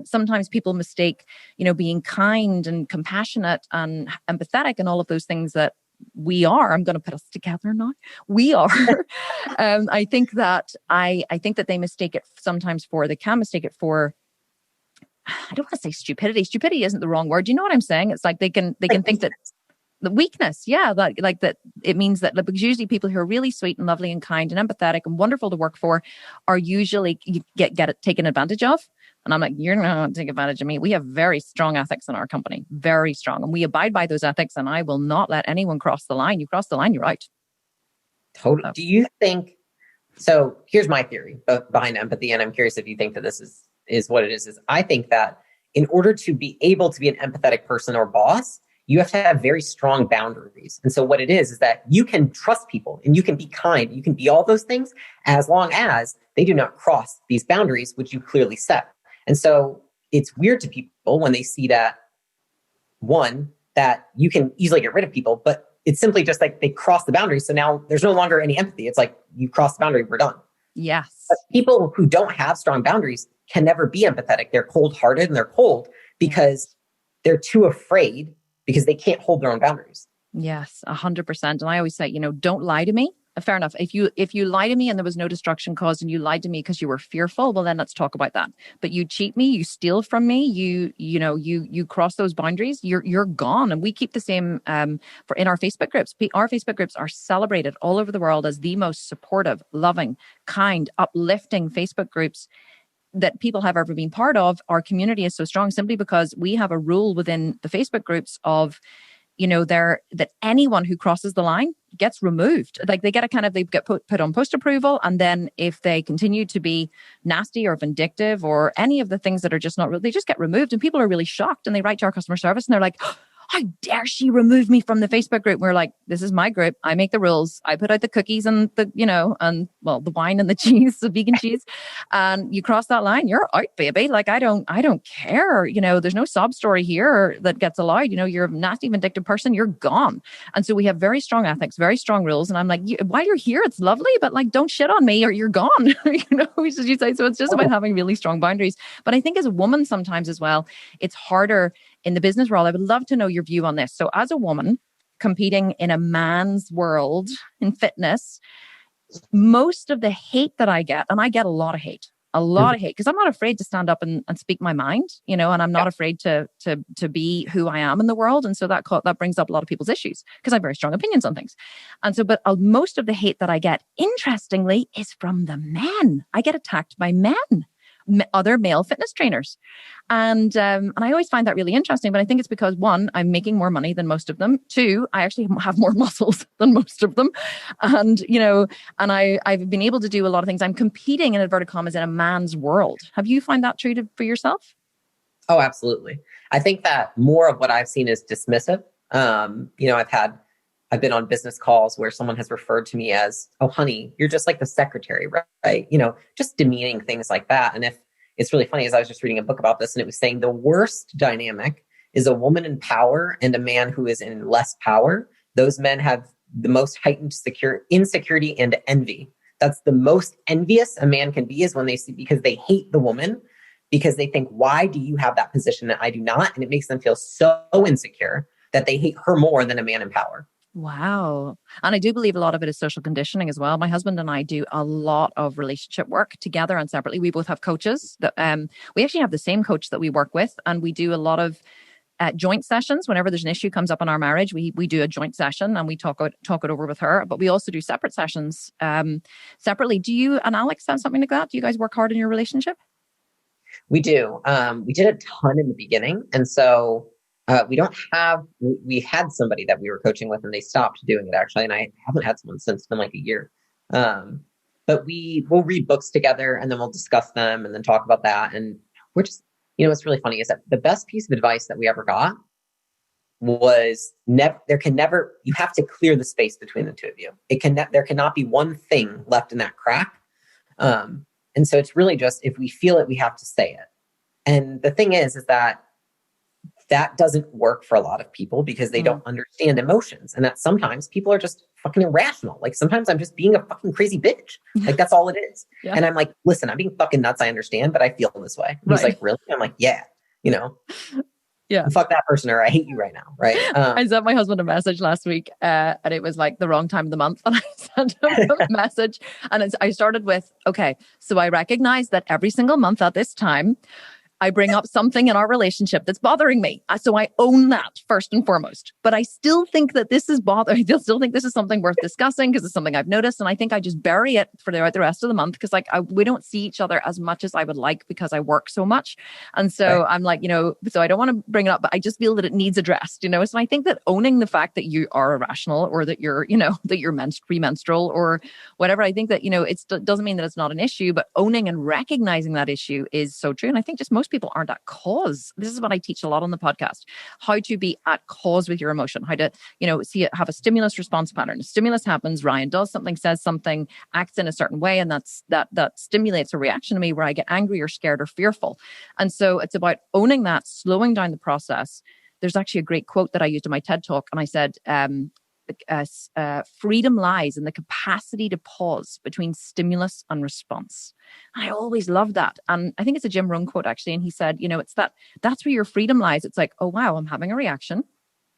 sometimes people mistake, being kind and compassionate and empathetic and all of those things that we are. I'm going to put us together now. We are. I think that they mistake it sometimes they can mistake it for, I don't want to say stupidity. Stupidity isn't the wrong word. You know what I'm saying? It's like they can think that the weakness, that it means that, because usually people who are really sweet and lovely and kind and empathetic and wonderful to work for are usually get it taken advantage of. And I'm like, you're not going to take advantage of me. We have very strong ethics in our company, very strong, and we abide by those ethics. And I will not let anyone cross the line. You cross the line, you're out. Totally. So. Do you think? So here's my theory behind empathy, and I'm curious if you think that this is what it is. Is I think that in order to be able to be an empathetic person or boss, you have to have very strong boundaries. And so what it is that you can trust people and you can be kind, you can be all those things as long as they do not cross these boundaries, which you clearly set. And so it's weird to people when they see that, one, that you can easily get rid of people, but it's simply just like they cross the boundaries. So now there's no longer any empathy. It's like you cross the boundary, we're done. Yes. But people who don't have strong boundaries can never be empathetic. They're cold-hearted and they're cold because they're too afraid, because they can't hold their own boundaries. Yes, 100%. And I always say, don't lie to me. Fair enough. If you lie to me and there was no destruction caused and you lied to me because you were fearful, well, then let's talk about that. But you cheat me, you steal from me, you cross those boundaries, you're gone. And we keep the same in our Facebook groups. Our Facebook groups are celebrated all over the world as the most supportive, loving, kind, uplifting Facebook groups that people have ever been part of. Our community is so strong simply because we have a rule within the Facebook groups of, that anyone who crosses the line gets removed. Like they get put on post approval. And then if they continue to be nasty or vindictive or any of the things that are just not real, they just get removed. And people are really shocked and they write to our customer service and they're like, how dare she remove me from the Facebook group? We're like, this is my group. I make the rules. I put out the cookies and the wine and the cheese, the vegan cheese. And you cross that line, you're out, baby. Like, I don't care. There's no sob story here that gets allowed. You're a nasty, vindictive person. You're gone. And so we have very strong ethics, very strong rules. And I'm like, while you're here, it's lovely, but like, don't shit on me or you're gone. You say. So it's just about having really strong boundaries. But I think as a woman sometimes as well, it's harder in the business world. I would love to know your view on this. So as a woman competing in a man's world in fitness, most of the hate that I get, and I get a lot of hate, because I'm not afraid to stand up and speak my mind, and I'm not afraid to be who I am in the world. And so that brings up a lot of people's issues because I have very strong opinions on things. And so, but most of the hate that I get, interestingly, is from the men. I get attacked by men. Other male fitness trainers. And I always find that really interesting, but I think it's because, one, I'm making more money than most of them. Two, I actually have more muscles than most of them. And, and I've been able to do a lot of things. I'm competing in inverted commas in a man's world. Have you found that true for yourself? Oh, absolutely. I think that more of what I've seen is dismissive. I've been on business calls where someone has referred to me as, oh, honey, you're just like the secretary, right? Just demeaning things like that. And if it's really funny, as I was just reading a book about this, and it was saying the worst dynamic is a woman in power and a man who is in less power. Those men have the most heightened insecurity and envy. That's the most envious a man can be, is when they see, because they hate the woman because they think, why do you have that position and I do not? And it makes them feel so insecure that they hate her more than a man in power. Wow. And I do believe a lot of it is social conditioning as well. My husband and I do a lot of relationship work together and separately. We both have coaches that we actually have the same coach that we work with, and we do a lot of joint sessions. Whenever there's an issue comes up in our marriage, we do a joint session and we talk it over with her. But we also do separate sessions separately. Do you and Alex have something like that? Do you guys work hard in your relationship? We do. We did a ton in the beginning, and so we had somebody that we were coaching with and they stopped doing it actually. And I haven't had someone since. It's been like a year. But we'll read books together and then we'll discuss them and then talk about that. And we're just, what's really funny is that the best piece of advice that we ever got was you have to clear the space between the two of you. There cannot be one thing left in that crack. And so it's really just, if we feel it, we have to say it. And the thing is that doesn't work for a lot of people because they don't understand emotions. And that sometimes people are just fucking irrational. Like sometimes I'm just being a fucking crazy bitch. Like that's all it is. Yeah. And I'm like, listen, I'm being fucking nuts. I understand, but I feel this way. And he's like, really? I'm like, yeah, yeah. Fuck that person or I hate you right now. Right. I sent my husband a message last week and it was like the wrong time of the month. And I sent him a message and I started with, okay, so I recognize that every single month at this time, I bring up something in our relationship that's bothering me. So I own that first and foremost. But I still think that this is bothering. I still think this is something worth discussing because it's something I've noticed. And I think I just bury it for the rest of the month because we don't see each other as much as I would like because I work so much. And so I'm like, so I don't want to bring it up, but I just feel that it needs addressed, So I think that owning the fact that you are irrational or that you're, that you're premenstrual or whatever, I think that, it doesn't mean that it's not an issue, but owning and recognizing that issue is so true. And I think just most people aren't at cause. This is what I teach a lot on the podcast, how to be at cause with your emotion, how to, have a stimulus response pattern. A stimulus happens, Ryan does something, says something, acts in a certain way. And that stimulates a reaction to me where I get angry or scared or fearful. And so it's about owning that, slowing down the process. There's actually a great quote that I used in my TED talk. And I said, freedom lies in the capacity to pause between stimulus and response. And I always love that. And I think it's a Jim Rohn quote actually. And he said, it's that's where your freedom lies. It's like, oh, wow, I'm having a reaction.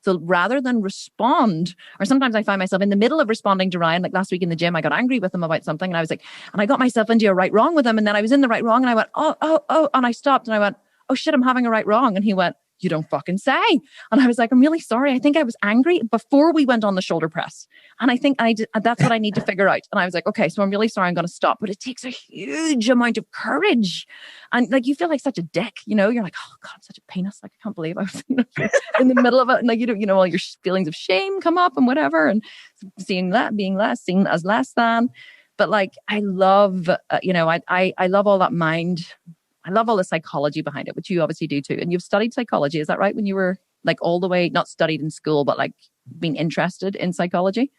So rather than respond, or sometimes I find myself in the middle of responding to Ryan, like last week in the gym, I got angry with him about something. And I was like, and I got myself into a right wrong with him. And then I was in the right wrong and I went, oh, and I stopped and I went, oh shit, I'm having a right wrong. And he went, you don't fucking say. And I was like, I'm really sorry. I think I was angry before we went on the shoulder press. And I think that's what I need to figure out. And I was like, okay, so I'm really sorry. I'm going to stop. But it takes a huge amount of courage. And like, you feel like such a dick, you're like, oh God, I'm such a penis. Like, I can't believe I was in the middle of it. And like, all your feelings of shame come up and whatever. And seeing that being less, seen as less than. But like, I love, I love all that mind. I love all the psychology behind it, which you obviously do too. And you've studied psychology. Is that right? When you were like all the way, not studied in school, but like being interested in psychology?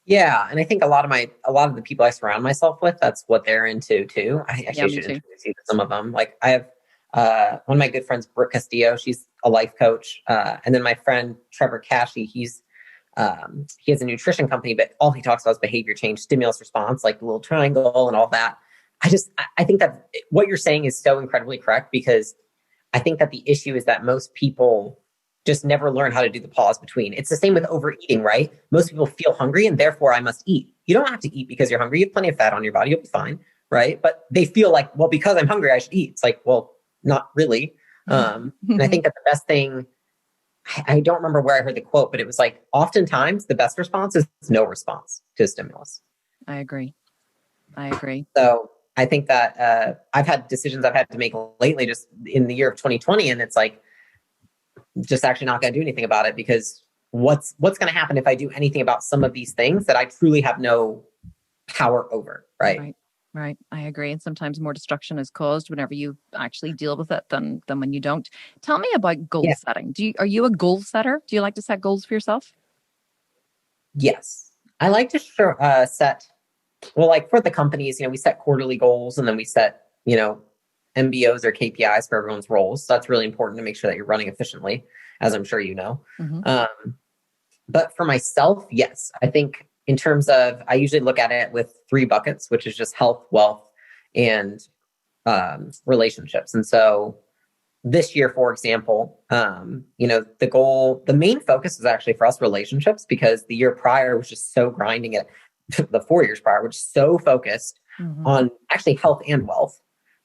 Yeah. And I think a lot of the people I surround myself with, that's what they're into too. I should introduce you to some of them. Like I have one of my good friends, Brooke Castillo, she's a life coach. And then my friend, Trevor Cashy, he has a nutrition company, but all he talks about is behavior change, stimulus response, like the little triangle and all that. I think that what you're saying is so incredibly correct because I think that the issue is that most people just never learn how to do the pause between. It's the same with overeating, right? Most people feel hungry and therefore I must eat. You don't have to eat because you're hungry. You have plenty of fat on your body. You'll be fine, right? But they feel like, well, because I'm hungry, I should eat. It's like, well, not really. And I think that the best thing, I don't remember where I heard the quote, but it was like, oftentimes the best response is no response to stimulus. I agree. So I think that I've had decisions I've had to make lately just in the year of 2020. And it's like, just actually not going to do anything about it because what's going to happen if I do anything about some of these things that I truly have no power over, right? Right. I agree. And sometimes more destruction is caused whenever you actually deal with it than when you don't. Tell me about goal setting. Are you a goal setter? Do you like to set goals for yourself? Yes. I like to set, well, like for the companies, we set quarterly goals and then we set, MBOs or KPIs for everyone's roles. So that's really important to make sure that you're running efficiently, as I'm sure you know. Mm-hmm. But for myself, yes, I think in terms of, I usually look at it with 3 buckets, which is just health, wealth, and relationships. And so this year, for example, the main focus is actually for us relationships, because the year prior was just so grinding it. The 4 years prior, which is so focused on actually health and wealth,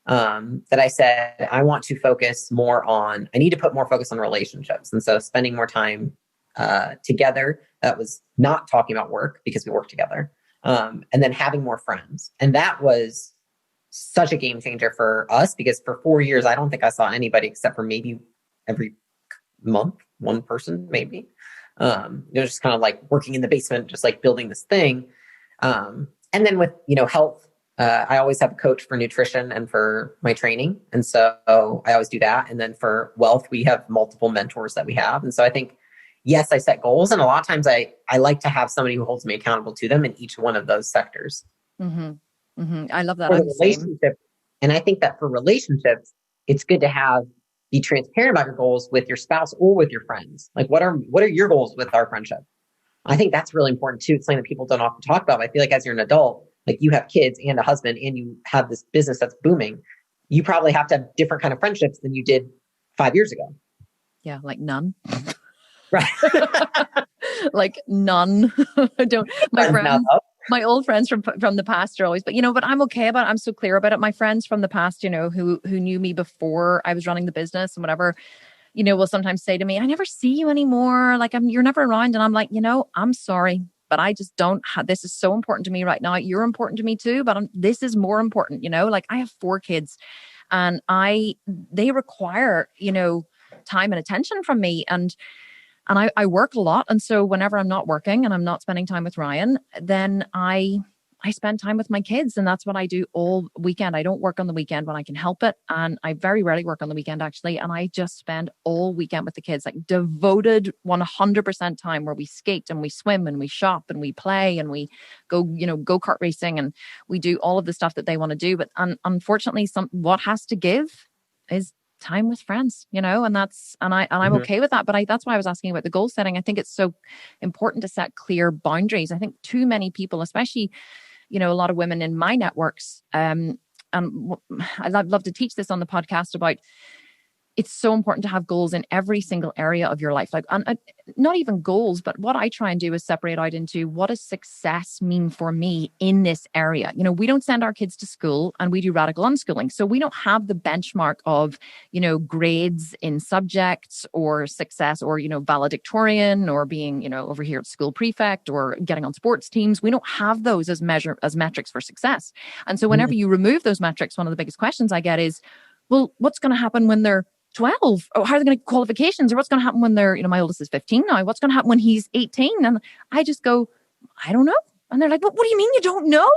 that I said, I want to focus more on, I need to put more focus on relationships. And so spending more time together, that was not talking about work because we work together, and then having more friends. And that was such a game changer for us, because for 4 years, I don't think I saw anybody except for maybe every month, one person, maybe. Just kind of like working in the basement, just like building this thing. And then with, health, I always have a coach for nutrition and for my training. And so I always do that. And then for wealth, we have multiple mentors that we have. And so I think, yes, I set goals. And a lot of times I like to have somebody who holds me accountable to them in each one of those sectors. I love that. For the relationship. And I think that for relationships, it's good to be transparent about your goals with your spouse or with your friends. Like, what are your goals with our friendship? I think that's really important too. It's something that people don't often talk about. But I feel like as you're an adult, like you have kids and a husband and you have this business that's booming, you probably have to have different kind of friendships than you did 5 years ago. Yeah, like none. Right. Like none. My old friends from the past are always, but I'm okay about it. I'm so clear about it. My friends from the past, who knew me before I was running the business and whatever, will sometimes say to me, I never see you anymore. Like you're never around. And I'm like, I'm sorry, but I just don't this is so important to me right now. You're important to me too, but this is more important, like I have 4 kids and they require, time and attention from me. And I work a lot. And so whenever I'm not working and I'm not spending time with Ryan, then I spend time with my kids. And that's what I do all weekend. I don't work on the weekend when I can help it. And I very rarely work on the weekend actually. And I just spend all weekend with the kids, like devoted 100% time, where we skate and we swim and we shop and we play and we go, go-kart racing, and we do all of the stuff that they want to do. But unfortunately, what has to give is time with friends, and I'm okay with that. But that's why I was asking about the goal setting. I think it's so important to set clear boundaries. I think too many people, especially, a lot of women in my networks, and I'd love to teach this on the podcast about, it's so important to have goals in every single area of your life. Like, not even goals, but what I try and do is separate out into, what does success mean for me in this area? We don't send our kids to school and we do radical unschooling. So we don't have the benchmark of, grades in subjects or success or, valedictorian or being, over here at school prefect or getting on sports teams. We don't have those as metrics for success. And so whenever you remove those metrics, one of the biggest questions I get is, well, what's going to happen when they're 12? Or how are they going to get qualifications? Or what's going to happen when they're, my oldest is 15 now. What's going to happen when he's 18? And I just go, I don't know. And they're like, what do you mean you don't know?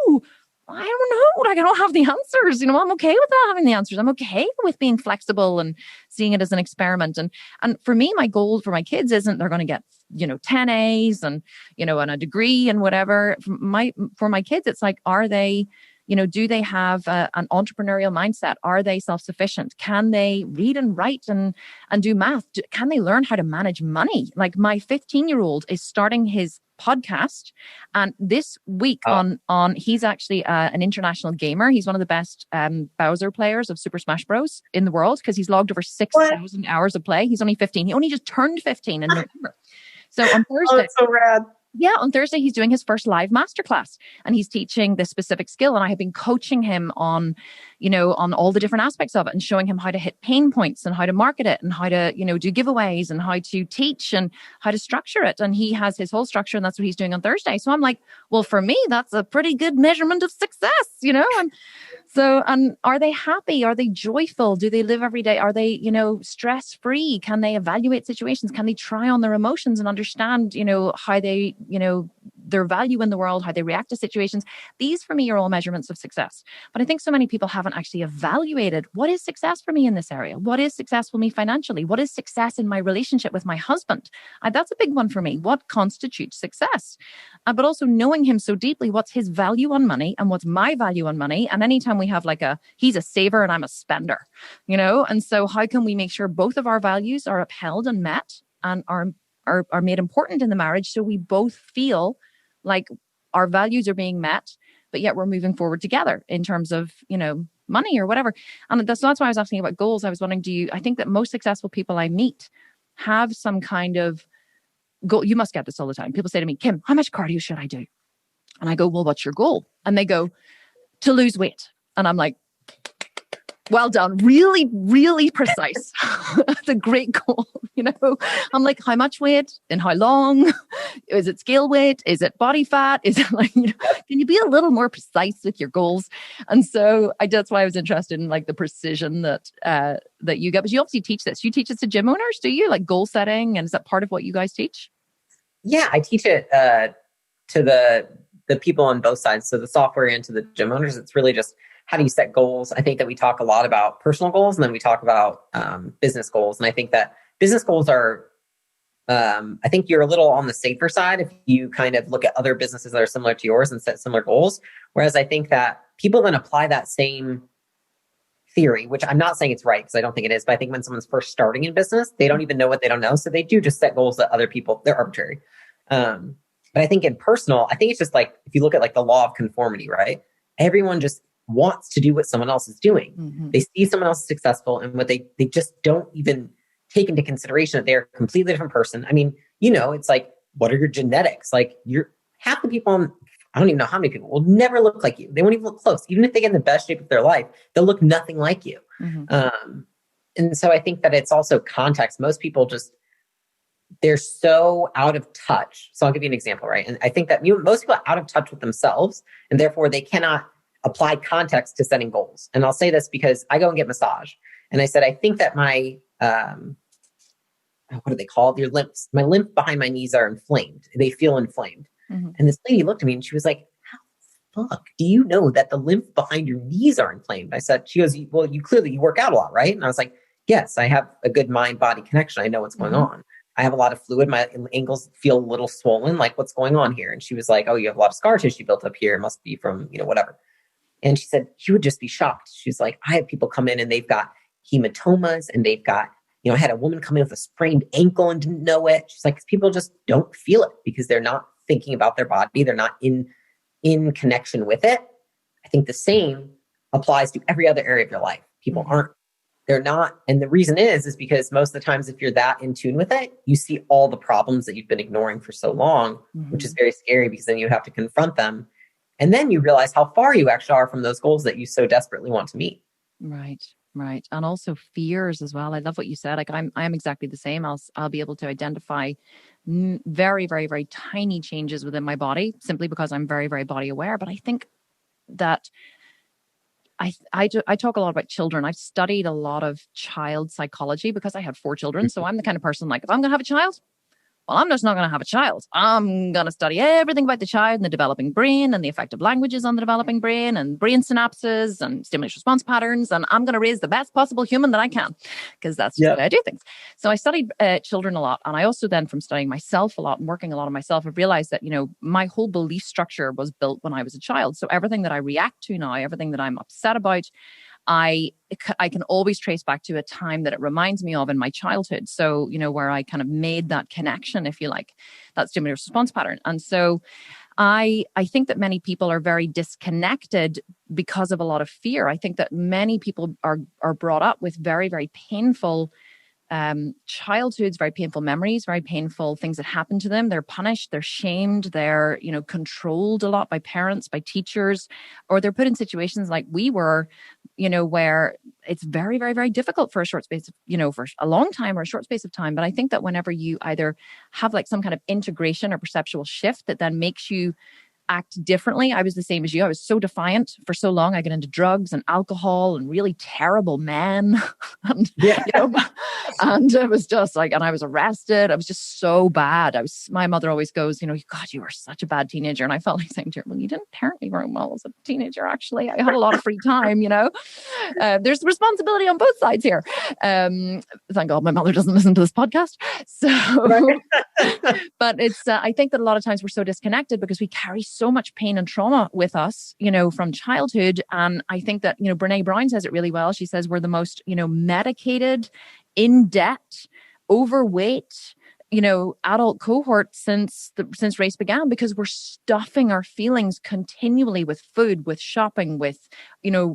I don't know. Like, I don't have the answers. I'm okay with not having the answers. I'm okay with being flexible and seeing it as an experiment. And for me, my goal for my kids isn't they're going to get, 10 A's and, and a degree and whatever. For my kids, it's like, are they, do they have an entrepreneurial mindset? Are they self-sufficient? Can they read and write and do math? Can they learn how to manage money? Like, my 15-year-old is starting his podcast, and this week he's actually an international gamer. He's one of the best Bowser players of Super Smash Bros. In the world, because he's logged over 6,000 hours of play. He's only 15. He only just turned 15 in November. So on Thursday, that's so rad. Yeah, on Thursday, he's doing his first live masterclass, and he's teaching this specific skill. And I have been coaching him on, on all the different aspects of it, and showing him how to hit pain points and how to market it and how to, do giveaways and how to teach and how to structure it. And he has his whole structure, and that's what he's doing on Thursday. So I'm like, well, for me, that's a pretty good measurement of success, And so, are they happy? Are they joyful? Do they live every day? Are they, stress-free? Can they evaluate situations? Can they try on their emotions and understand, how they, their value in the world, how they react to situations? These for me are all measurements of success. But I think so many people haven't actually evaluated, what is success for me in this area? What is success for me financially? What is success in my relationship with my husband? That's a big one for me. What constitutes success? But also knowing him so deeply, what's his value on money and what's my value on money? And anytime we have he's a saver and I'm a spender, And so how can we make sure both of our values are upheld and met and are made important in the marriage, so we both feel like our values are being met, but yet we're moving forward together in terms of, money or whatever. And that's why I was asking about goals. I was wondering, I think that most successful people I meet have some kind of goal. You must get this all the time. People say to me, Kim, how much cardio should I do? And I go, well, what's your goal? And they go, to lose weight. And I'm like, well done. Really, really precise. That's a great goal. I'm like, how much weight and how long? Is it scale weight? Is it body fat? Is it like, can you be a little more precise with your goals? And so that's why I was interested in like the precision that you get. But you obviously teach this. You teach this to gym owners, do you? Like goal setting? And is that part of what you guys teach? Yeah, I teach it to the people on both sides. So the software and to the gym owners. It's really just, how do you set goals? I think that we talk a lot about personal goals, and then we talk about business goals. And I think that business goals are, I think you're a little on the safer side if you kind of look at other businesses that are similar to yours and set similar goals. Whereas I think that people then apply that same theory, which I'm not saying it's right because I don't think it is, but I think when someone's first starting in business, they don't even know what they don't know. So they do just set goals that other people, they're arbitrary. But I think in personal, I think it's just like, if you look at like the law of conformity, right? Everyone just wants to do what someone else is doing. Mm-hmm. They see someone else successful, and what they just don't even take into consideration that they're a completely different person. I mean, it's like, what are your genetics? Like half the people I don't even know how many people will never look like you. They won't even look close. Even if they get in the best shape of their life, they'll look nothing like you. Mm-hmm. And so I think that it's also context. Most people they're so out of touch. So I'll give you an example, right? And I think that most people are out of touch with themselves, and therefore they cannot apply context to setting goals. And I'll say this because I go and get massage. And I said, I think that my, what do they call it? Your lymphs, my lymph behind my knees are inflamed. They feel inflamed. Mm-hmm. And this lady looked at me and she was like, how the fuck do you know that the lymph behind your knees are inflamed? She goes, well, you work out a lot, right? And I was like, yes, I have a good mind-body connection. I know what's going on. I have a lot of fluid. My ankles feel a little swollen. Like, what's going on here? And she was like, oh, you have a lot of scar tissue built up here. It must be from, whatever. And she said, she would just be shocked. She's like, I have people come in and they've got hematomas, and they've got, I had a woman come in with a sprained ankle and didn't know it. She's like, people just don't feel it because they're not thinking about their body. They're not in connection with it. I think the same applies to every other area of your life. People they're not. And the reason is because most of the times, if you're that in tune with it, you see all the problems that you've been ignoring for so long, which is very scary because then you have to confront them. And then you realize how far you actually are from those goals that you so desperately want to meet. Right. And also fears as well. I love what you said. Like I'm exactly the same. I'll be able to identify very, very, very tiny changes within my body simply because I'm very, very body aware. But I think that I talk a lot about children. I've studied a lot of child psychology because I have 4 children. So I'm the kind of person like, if I'm going to have a child, well, I'm just not going to have a child. I'm going to study everything about the child and the developing brain and the effect of languages on the developing brain and brain synapses and stimulus response patterns. And I'm going to raise the best possible human that I can, because that's just the way I do things. So I studied children a lot. And I also then, from studying myself a lot and working a lot on myself, I've realized that, my whole belief structure was built when I was a child. So everything that I react to now, everything that I'm upset about, I can always trace back to a time that it reminds me of in my childhood. So, where I kind of made that connection, if you like, that stimulus response pattern. And so I think that many people are very disconnected because of a lot of fear. I think that many people are brought up with very, very painful childhoods, very painful memories, very painful things that happen to them. They're punished, they're shamed, they're, controlled a lot by parents, by teachers, or they're put in situations like we were, where it's very, very, very difficult for a short space of, for a long time or a short space of time. But I think that whenever you either have like some kind of integration or perceptual shift that then makes you act differently. I was the same as you. I was so defiant for so long. I got into drugs and alcohol and really terrible men. And, and it was just like, and I was arrested. I was just so bad. My mother always goes, God, you were such a bad teenager. And I felt like saying to her, well, you didn't parent me very well as a teenager, actually. I had a lot of free time, There's responsibility on both sides here. Thank God my mother doesn't listen to this podcast. So, but it's, I think that a lot of times we're so disconnected because we carry so much pain and trauma with us, from childhood. And I think that, Brene Brown says it really well. She says we're the most, medicated, in debt, overweight, adult cohort since race began, because we're stuffing our feelings continually with food, with shopping, with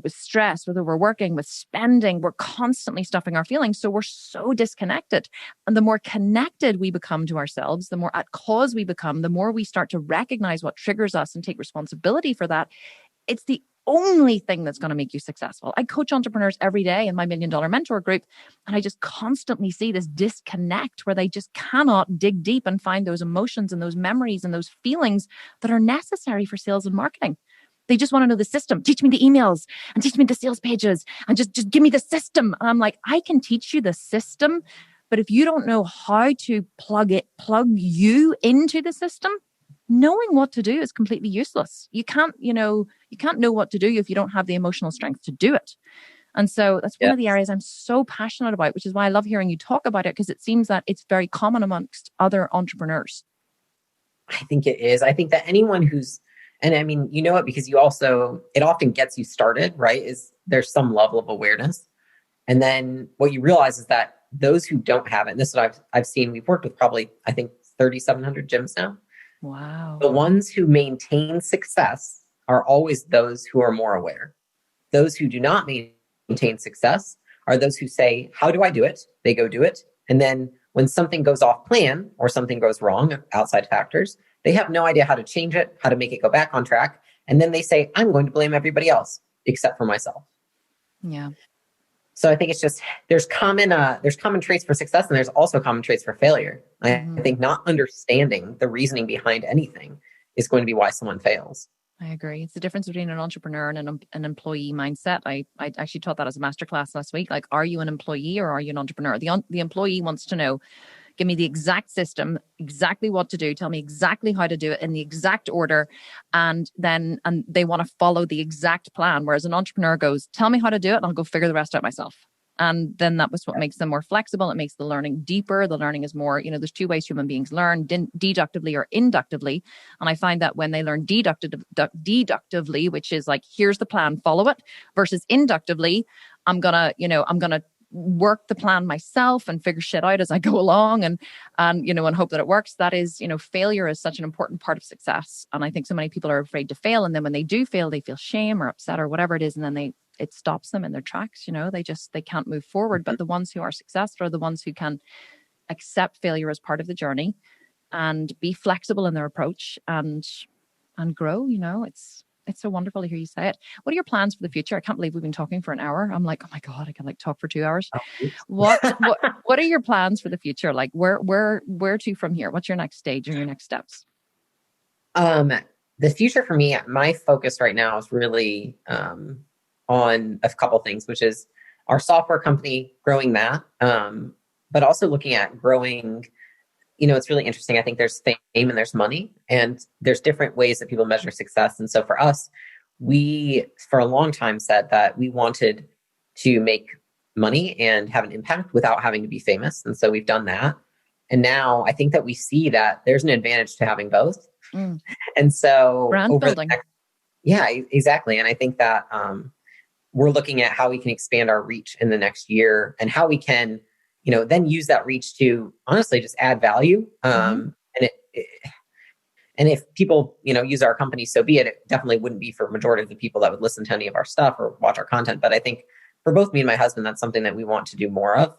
stress, with overworking, with spending. We're constantly stuffing our feelings. So we're so disconnected. And the more connected we become to ourselves, the more at cause we become, the more we start to recognize what triggers us and take responsibility for that. It's the only thing that's going to make you successful. I coach entrepreneurs every day in my $1 Million Mentor group, and I just constantly see this disconnect where they just cannot dig deep and find those emotions and those memories and those feelings that are necessary for sales and marketing. They just want to know the system. Teach me the emails and teach me the sales pages and just give me the system. And I'm like, I can teach you the system, but if you don't know how to plug you into the system, knowing what to do is completely useless. You can't know what to do if you don't have the emotional strength to do it. And so that's one of the areas I'm so passionate about, which is why I love hearing you talk about it, because it seems that it's very common amongst other entrepreneurs. I think it is. I think that anyone and I mean, it because it often gets you started, right? Is there's some level of awareness. And then what you realize is that those who don't have it, and this is what I've seen, we've worked with probably, I think, 3,700 gyms now. Wow. The ones who maintain success are always those who are more aware. Those who do not maintain success are those who say, how do I do it? They go do it. And then when something goes off plan or something goes wrong, outside factors, they have no idea how to change it, how to make it go back on track. And then they say, I'm going to blame everybody else except for myself. Yeah. So I think it's just, there's common traits for success, and there's also common traits for failure. I think not understanding the reasoning behind anything is going to be why someone fails. I agree. It's the difference between an entrepreneur and an employee mindset. I actually taught that as a masterclass last week. Like, are you an employee or are you an entrepreneur? The employee wants to know, give me the exact system, exactly what to do, tell me exactly how to do it in the exact order. And they want to follow the exact plan. Whereas an entrepreneur goes, tell me how to do it and I'll go figure the rest out myself. And then that was what makes them more flexible. It makes the learning deeper. The learning is more, there's two ways human beings learn, deductively or inductively. And I find that when they learn deductively, which is like, here's the plan, follow it, versus inductively, I'm going to work the plan myself and figure shit out as I go along and hope that it works. That is, failure is such an important part of success. And I think so many people are afraid to fail. And then when they do fail, they feel shame or upset or whatever it is. And then it stops them in their tracks. They can't move forward. But the ones who are successful are the ones who can accept failure as part of the journey and be flexible in their approach and grow. It's so wonderful to hear you say it. What are your plans for the future? I can't believe we've been talking for an hour. I'm like, oh my God, I can talk for 2 hours. Oh, what are your plans for the future? Like where to from here? What's your next stage or your next steps? The future for me, my focus right now is really on a couple things, which is our software company, growing that, but also looking at growing. It's really interesting. I think there's fame and there's money, and there's different ways that people measure success. And so for us, we, for a long time, said that we wanted to make money and have an impact without having to be famous. And so we've done that. And now I think that we see that there's an advantage to having both. And so brand building. Yeah, exactly. And I think that we're looking at how we can expand our reach in the next year and how we can then use that reach to honestly just add value. And if people, use our company, so be it. It definitely wouldn't be for majority of the people that would listen to any of our stuff or watch our content. But I think for both me and my husband, that's something that we want to do more of.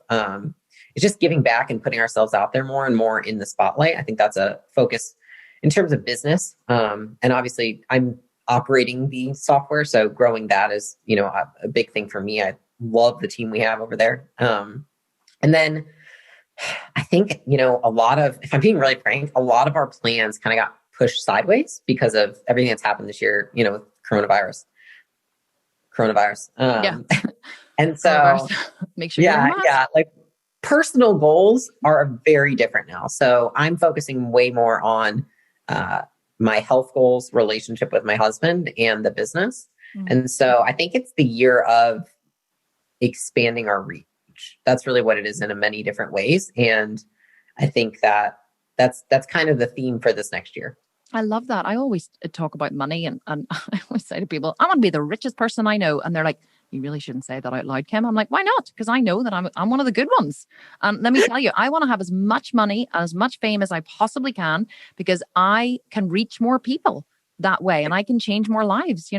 It's just giving back and putting ourselves out there more and more in the spotlight. I think that's a focus in terms of business. And obviously I'm operating the software. So growing that is, a big thing for me. I love the team we have over there. And then I think, if I'm being really frank, a lot of our plans kind of got pushed sideways because of everything that's happened this year, with coronavirus. Yeah. And so, make sure like personal goals are very different now. So I'm focusing way more on my health goals, relationship with my husband, and the business. And so I think it's the year of expanding our reach. That's really what it is in many different ways. And I think that that's kind of the theme for this next year. I love that. I always talk about money and I always say to people, I want to be the richest person I know. And they're like, you really shouldn't say that out loud, Kim. I'm like, why not? Because I know that I'm one of the good ones. And let me tell you, I want to have as much money, as much fame as I possibly can, because I can reach more people that way and I can change more lives.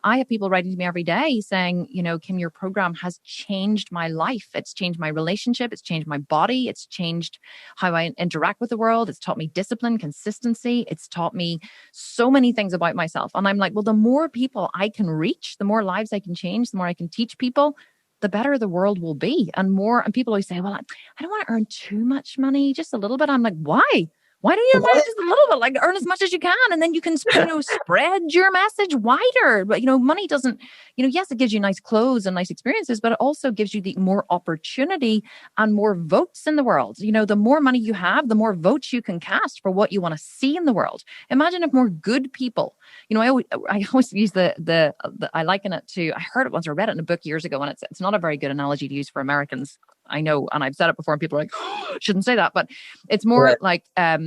I have people writing to me every day saying, Kim, your program has changed my life. It's changed my relationship. It's changed my body. It's changed how I interact with the world. It's taught me discipline, consistency. It's taught me so many things about myself. And I'm like, well, the more people I can reach, the more lives I can change, the more I can teach people, the better the world will be. And people always say, well, I don't want to earn too much money, just a little bit. I'm like, why? Why don't you earn just a little bit? Like, earn as much as you can, and then you can, spread your message wider. But money doesn't, yes, it gives you nice clothes and nice experiences, but it also gives you the more opportunity and more votes in the world. The more money you have, the more votes you can cast for what you want to see in the world. Imagine if more good people. I always use I liken it to. I heard it once, or read it in a book years ago, and it's not a very good analogy to use for Americans. I know, and I've said it before, and people are like, oh, shouldn't say that, but it's more like, I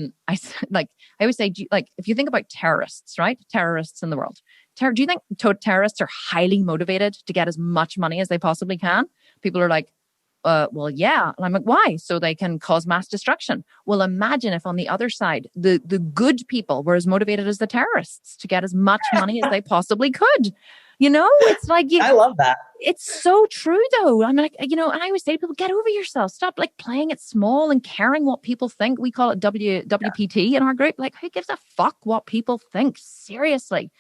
always say, if you think about terrorists, right? Terrorists in the world. Do you think terrorists are highly motivated to get as much money as they possibly can? People are like, well, yeah. And I'm like, why? So they can cause mass destruction. Well, imagine if on the other side, the good people were as motivated as the terrorists to get as much money as they possibly could. It's like, I love that. It's so true though. I'm like, and I always say to people, get over yourself. Stop playing it small and caring what people think. We call it WPT in our group. Like, who gives a fuck what people think? Seriously.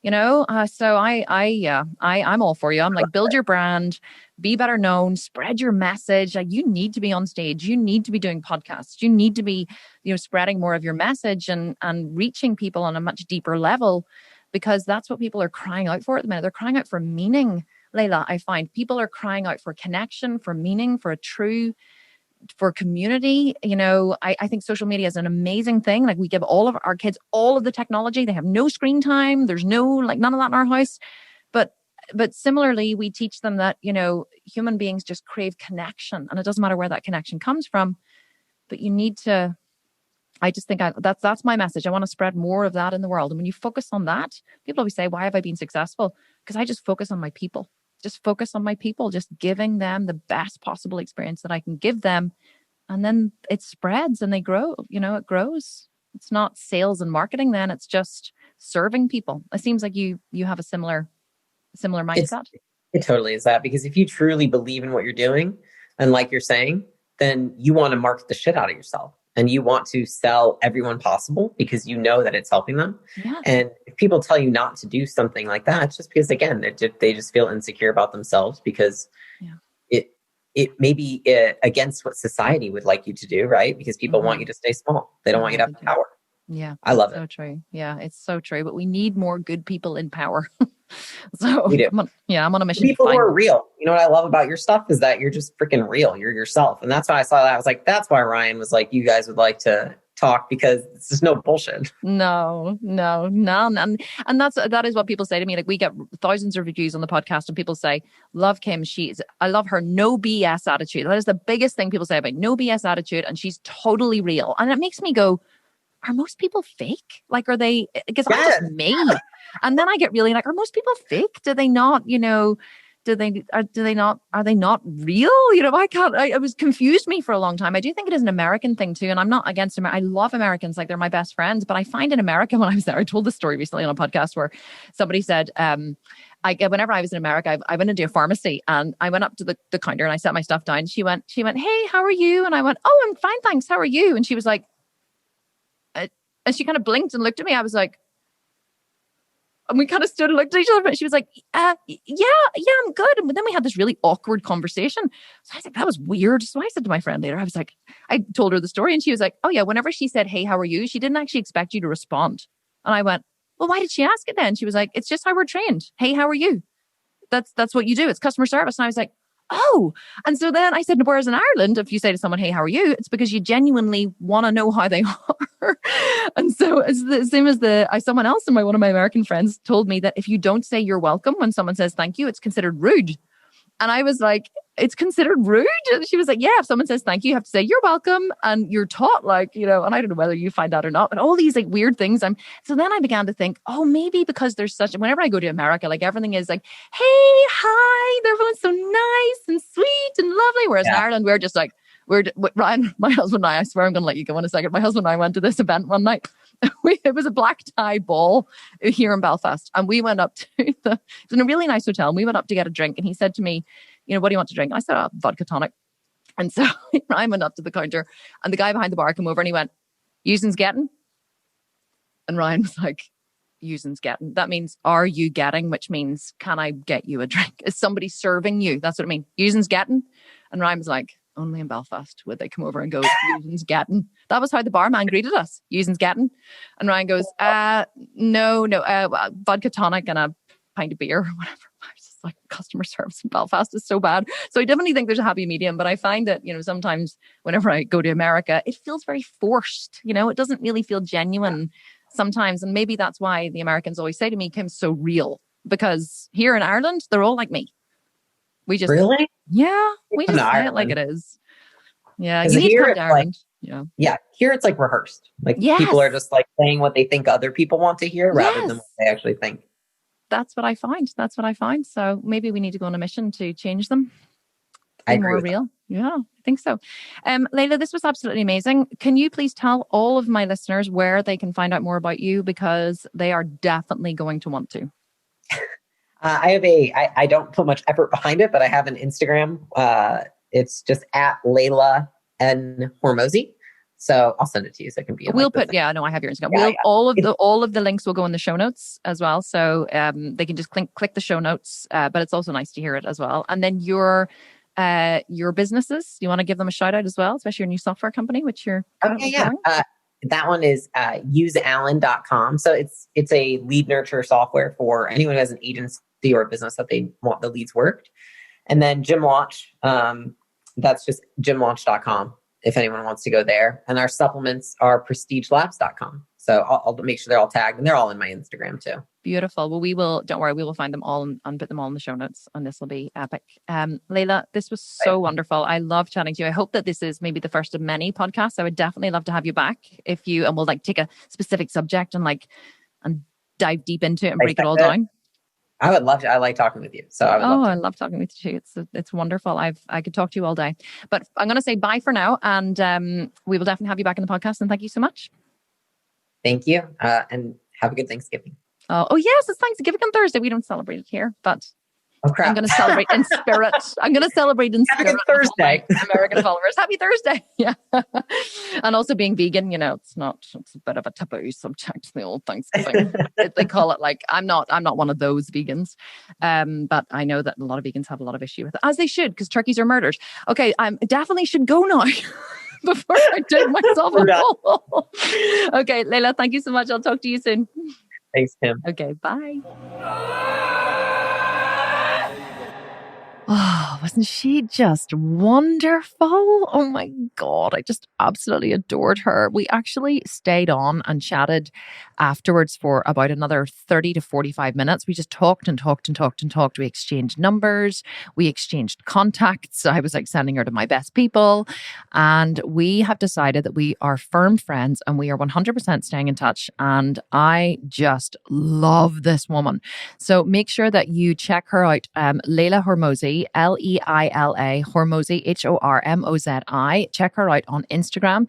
So I'm all for you. I'm like, build your brand, be better known, spread your message. Like, you need to be on stage. You need to be doing podcasts. You need to be, spreading more of your message and reaching people on a much deeper level, because that's what people are crying out for at the minute. They're crying out for meaning, Leila. I find people are crying out for connection, for meaning, for community. I think social media is an amazing thing. Like, we give all of our kids all of the technology. They have no screen time. There's none of that in our house. But similarly, we teach them that, human beings just crave connection, and it doesn't matter where that connection comes from, but you need to. I just think that's my message. I want to spread more of that in the world. And when you focus on that, people always say, why have I been successful? Because I just focus on my people. Just giving them the best possible experience that I can give them. And then it spreads and they grow, it grows. It's not sales and marketing then, it's just serving people. It seems like you have a similar mindset. It totally is that, because if you truly believe in what you're doing, and like you're saying, then you want to market the shit out of yourself. And you want to sell everyone possible because you know that it's helping them. Yeah. And if people tell you not to do something like that, it's just because, again, they just feel insecure about themselves, because it may be against what society would like you to do, right? Because people want you to stay small. They don't want you to have power. Yeah. I love it. So true. Yeah, it's so true. But we need more good people in power. So we do. I'm on a mission. People who are real. You know what I love about your stuff is that you're just freaking real. You're yourself. And that's why I saw that. I was like, that's why Ryan was like, you guys would like to talk, because it's just no bullshit. No. And that is what people say to me. Like, we get thousands of reviews on the podcast and people say, love Kim. I love her no BS attitude. That is the biggest thing people say about no BS attitude. And she's totally real. And it makes me go, are most people fake? Like, are they, because I'm just me. And then I get really like, are most people fake? Do they not, are they not real? It was confused me for a long time. I do think it is an American thing too. And I'm not against America. I love Americans. Like, they're my best friends, but I find in America, when I was there, I told this story recently on a podcast where somebody said, whenever I was in America, I went into a pharmacy and I went up to the counter and I set my stuff down. She went, hey, how are you? And I went, oh, I'm fine, thanks. How are you? And she was like, and she kind of blinked and looked at me. I was like, and we kind of stood and looked at each other, but she was like, yeah, I'm good. And then we had this really awkward conversation. So I was like, that was weird. So I said to my friend later, I told her the story and she was like, oh yeah, whenever she said, hey, how are you? She didn't actually expect you to respond. And I went, well, why did she ask it then? She was like, it's just how we're trained. Hey, how are you? That's what you do. It's customer service. And I was like, oh. And so then I said, whereas in Ireland, if you say to someone, hey, how are you? It's because you genuinely want to know how they are. And so it's the same as someone else one of my American friends told me that if you don't say you're welcome when someone says thank you, it's considered rude. And I was like, it's considered rude. And she was like, yeah, if someone says thank you, you have to say you're welcome. And you're taught like, and I don't know whether you find that or not, but all these like weird things. So then I began to think, oh, maybe because there's whenever I go to America, like everything is like, hey, hi, everyone's so nice and sweet and lovely. Whereas in Ireland, we're just like, Ryan, my husband and I swear I'm going to let you go in a second. My husband and I went to this event one night. It was a black tie ball here in Belfast. And we went up to it was in a really nice hotel. And we went up to get a drink. And he said to me, what do you want to drink? And I said, vodka tonic. And so I went up to the counter and the guy behind the bar came over and he went, "Using's getting?" And Ryan was like, "Using's getting." That means, are you getting? Which means, can I get you a drink? Is somebody serving you? That's what I mean. Using's getting. And Ryan was like, only in Belfast would they come over and go, "Using's getting." That was how the barman greeted us. "Using's getting." And Ryan goes, no, vodka tonic and a pint of beer or whatever. I was just like, customer service in Belfast is so bad. So I definitely think there's a happy medium, but I find that, sometimes whenever I go to America, it feels very forced. It doesn't really feel genuine sometimes. And maybe that's why the Americans always say to me, "Kim's so real," because here in Ireland, they're all like me. We just really, we just say it like it is. Yeah, you need to come to Ireland. Here it's like rehearsed. Like people are just like saying what they think other people want to hear rather than what they actually think. That's what I find. So maybe we need to go on a mission to change them. Be more real. Yeah, I think so. Leila, this was absolutely amazing. Can you please tell all of my listeners where they can find out more about you, because they are definitely going to want to. I don't put much effort behind it, but I have an Instagram. It's just at Leila Hormozi. So I'll send it to you so it can be. We'll put, I have your Instagram. All of the links will go in the show notes as well. So they can just click the show notes, but it's also nice to hear it as well. And then your businesses, you want to give them a shout out as well, especially your new software company, which you're that one is useallen.com. So it's a lead nurture software for anyone who has an agency or a business that they want the leads worked. And then Gym Launch, that's just gymlaunch.com if anyone wants to go there. And our supplements are prestigelabs.com. So I'll make sure they're all tagged, and they're all in my Instagram too. Beautiful. Well, don't worry, we will find them all and put them all in the show notes, and this will be epic. Leila, this was so wonderful. I love chatting to you. I hope that this is maybe the first of many podcasts. I would definitely love to have you back and we'll take a specific subject and dive deep into it and break it all down. I would love to. I like talking with you. So I love talking with you too. It's wonderful. I could talk to you all day, but I'm going to say bye for now, and we will definitely have you back in the podcast. And thank you so much. Thank you, and have a good Thanksgiving. Oh yes, it's Thanksgiving on Thursday. We don't celebrate it here, but crap. I'm going to celebrate in spirit. Happy Thursday, American followers. Happy Thursday. Yeah. And also being vegan, it's a bit of a taboo subject, the old Thanksgiving. They call it I'm not one of those vegans. But I know that a lot of vegans have a lot of issue with it, as they should, because turkeys are murdered. Okay. I definitely should go now before I dig myself a hole. Okay. Leila, thank you so much. I'll talk to you soon. Thanks, Kim. Okay. Bye. Oh, wasn't she just wonderful? Oh my God, I just absolutely adored her. We actually stayed on and chatted afterwards for about another 30 to 45 minutes. We just talked and talked and talked and talked. We exchanged numbers. We exchanged contacts. I was sending her to my best people. And we have decided that we are firm friends and we are 100% staying in touch. And I just love this woman. So make sure that you check her out. Leila Hormozi, Leila Hormozi, Hormozi. Check her out on Instagram.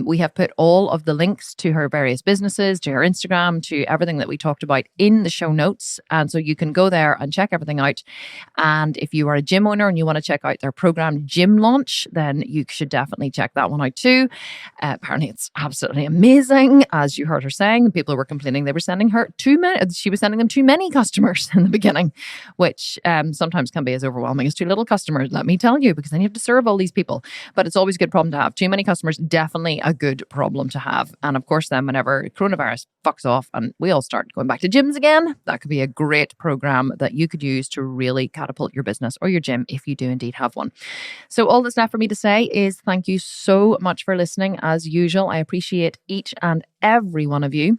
We have put all of the links to her various businesses, to her Instagram, to everything that we talked about in the show notes. And so you can go there and check everything out. And if you are a gym owner and you want to check out their program Gym Launch, then you should definitely check that one out too. Apparently it's absolutely amazing. As you heard her saying, people were complaining they were sending her she was sending them too many customers in the beginning, which sometimes can be as overwhelming as too little customers, let me tell you, because then you have to serve all these people. But it's always a good problem to have. Too many customers, definitely a good problem to have. And of course, then whenever coronavirus fucks off and we all start going back to gyms again, that could be a great program that you could use to really catapult your business or your gym if you do indeed have one. So all that's left for me to say is thank you so much for listening. As usual, I appreciate each and every one of you.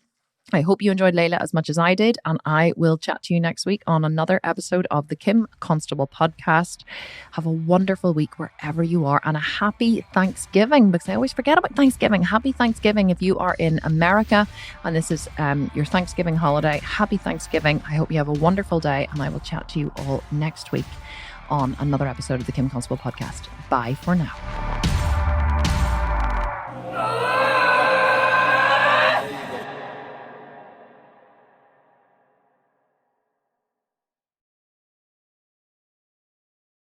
I hope you enjoyed Leila as much as I did, and I will chat to you next week on another episode of the Kim Constable podcast. Have a wonderful week wherever you are, and a happy Thanksgiving, because I always forget about Thanksgiving. Happy Thanksgiving if you are in America and this is your Thanksgiving holiday. Happy Thanksgiving. I hope you have a wonderful day, and I will chat to you all next week on another episode of the Kim Constable podcast. Bye for now.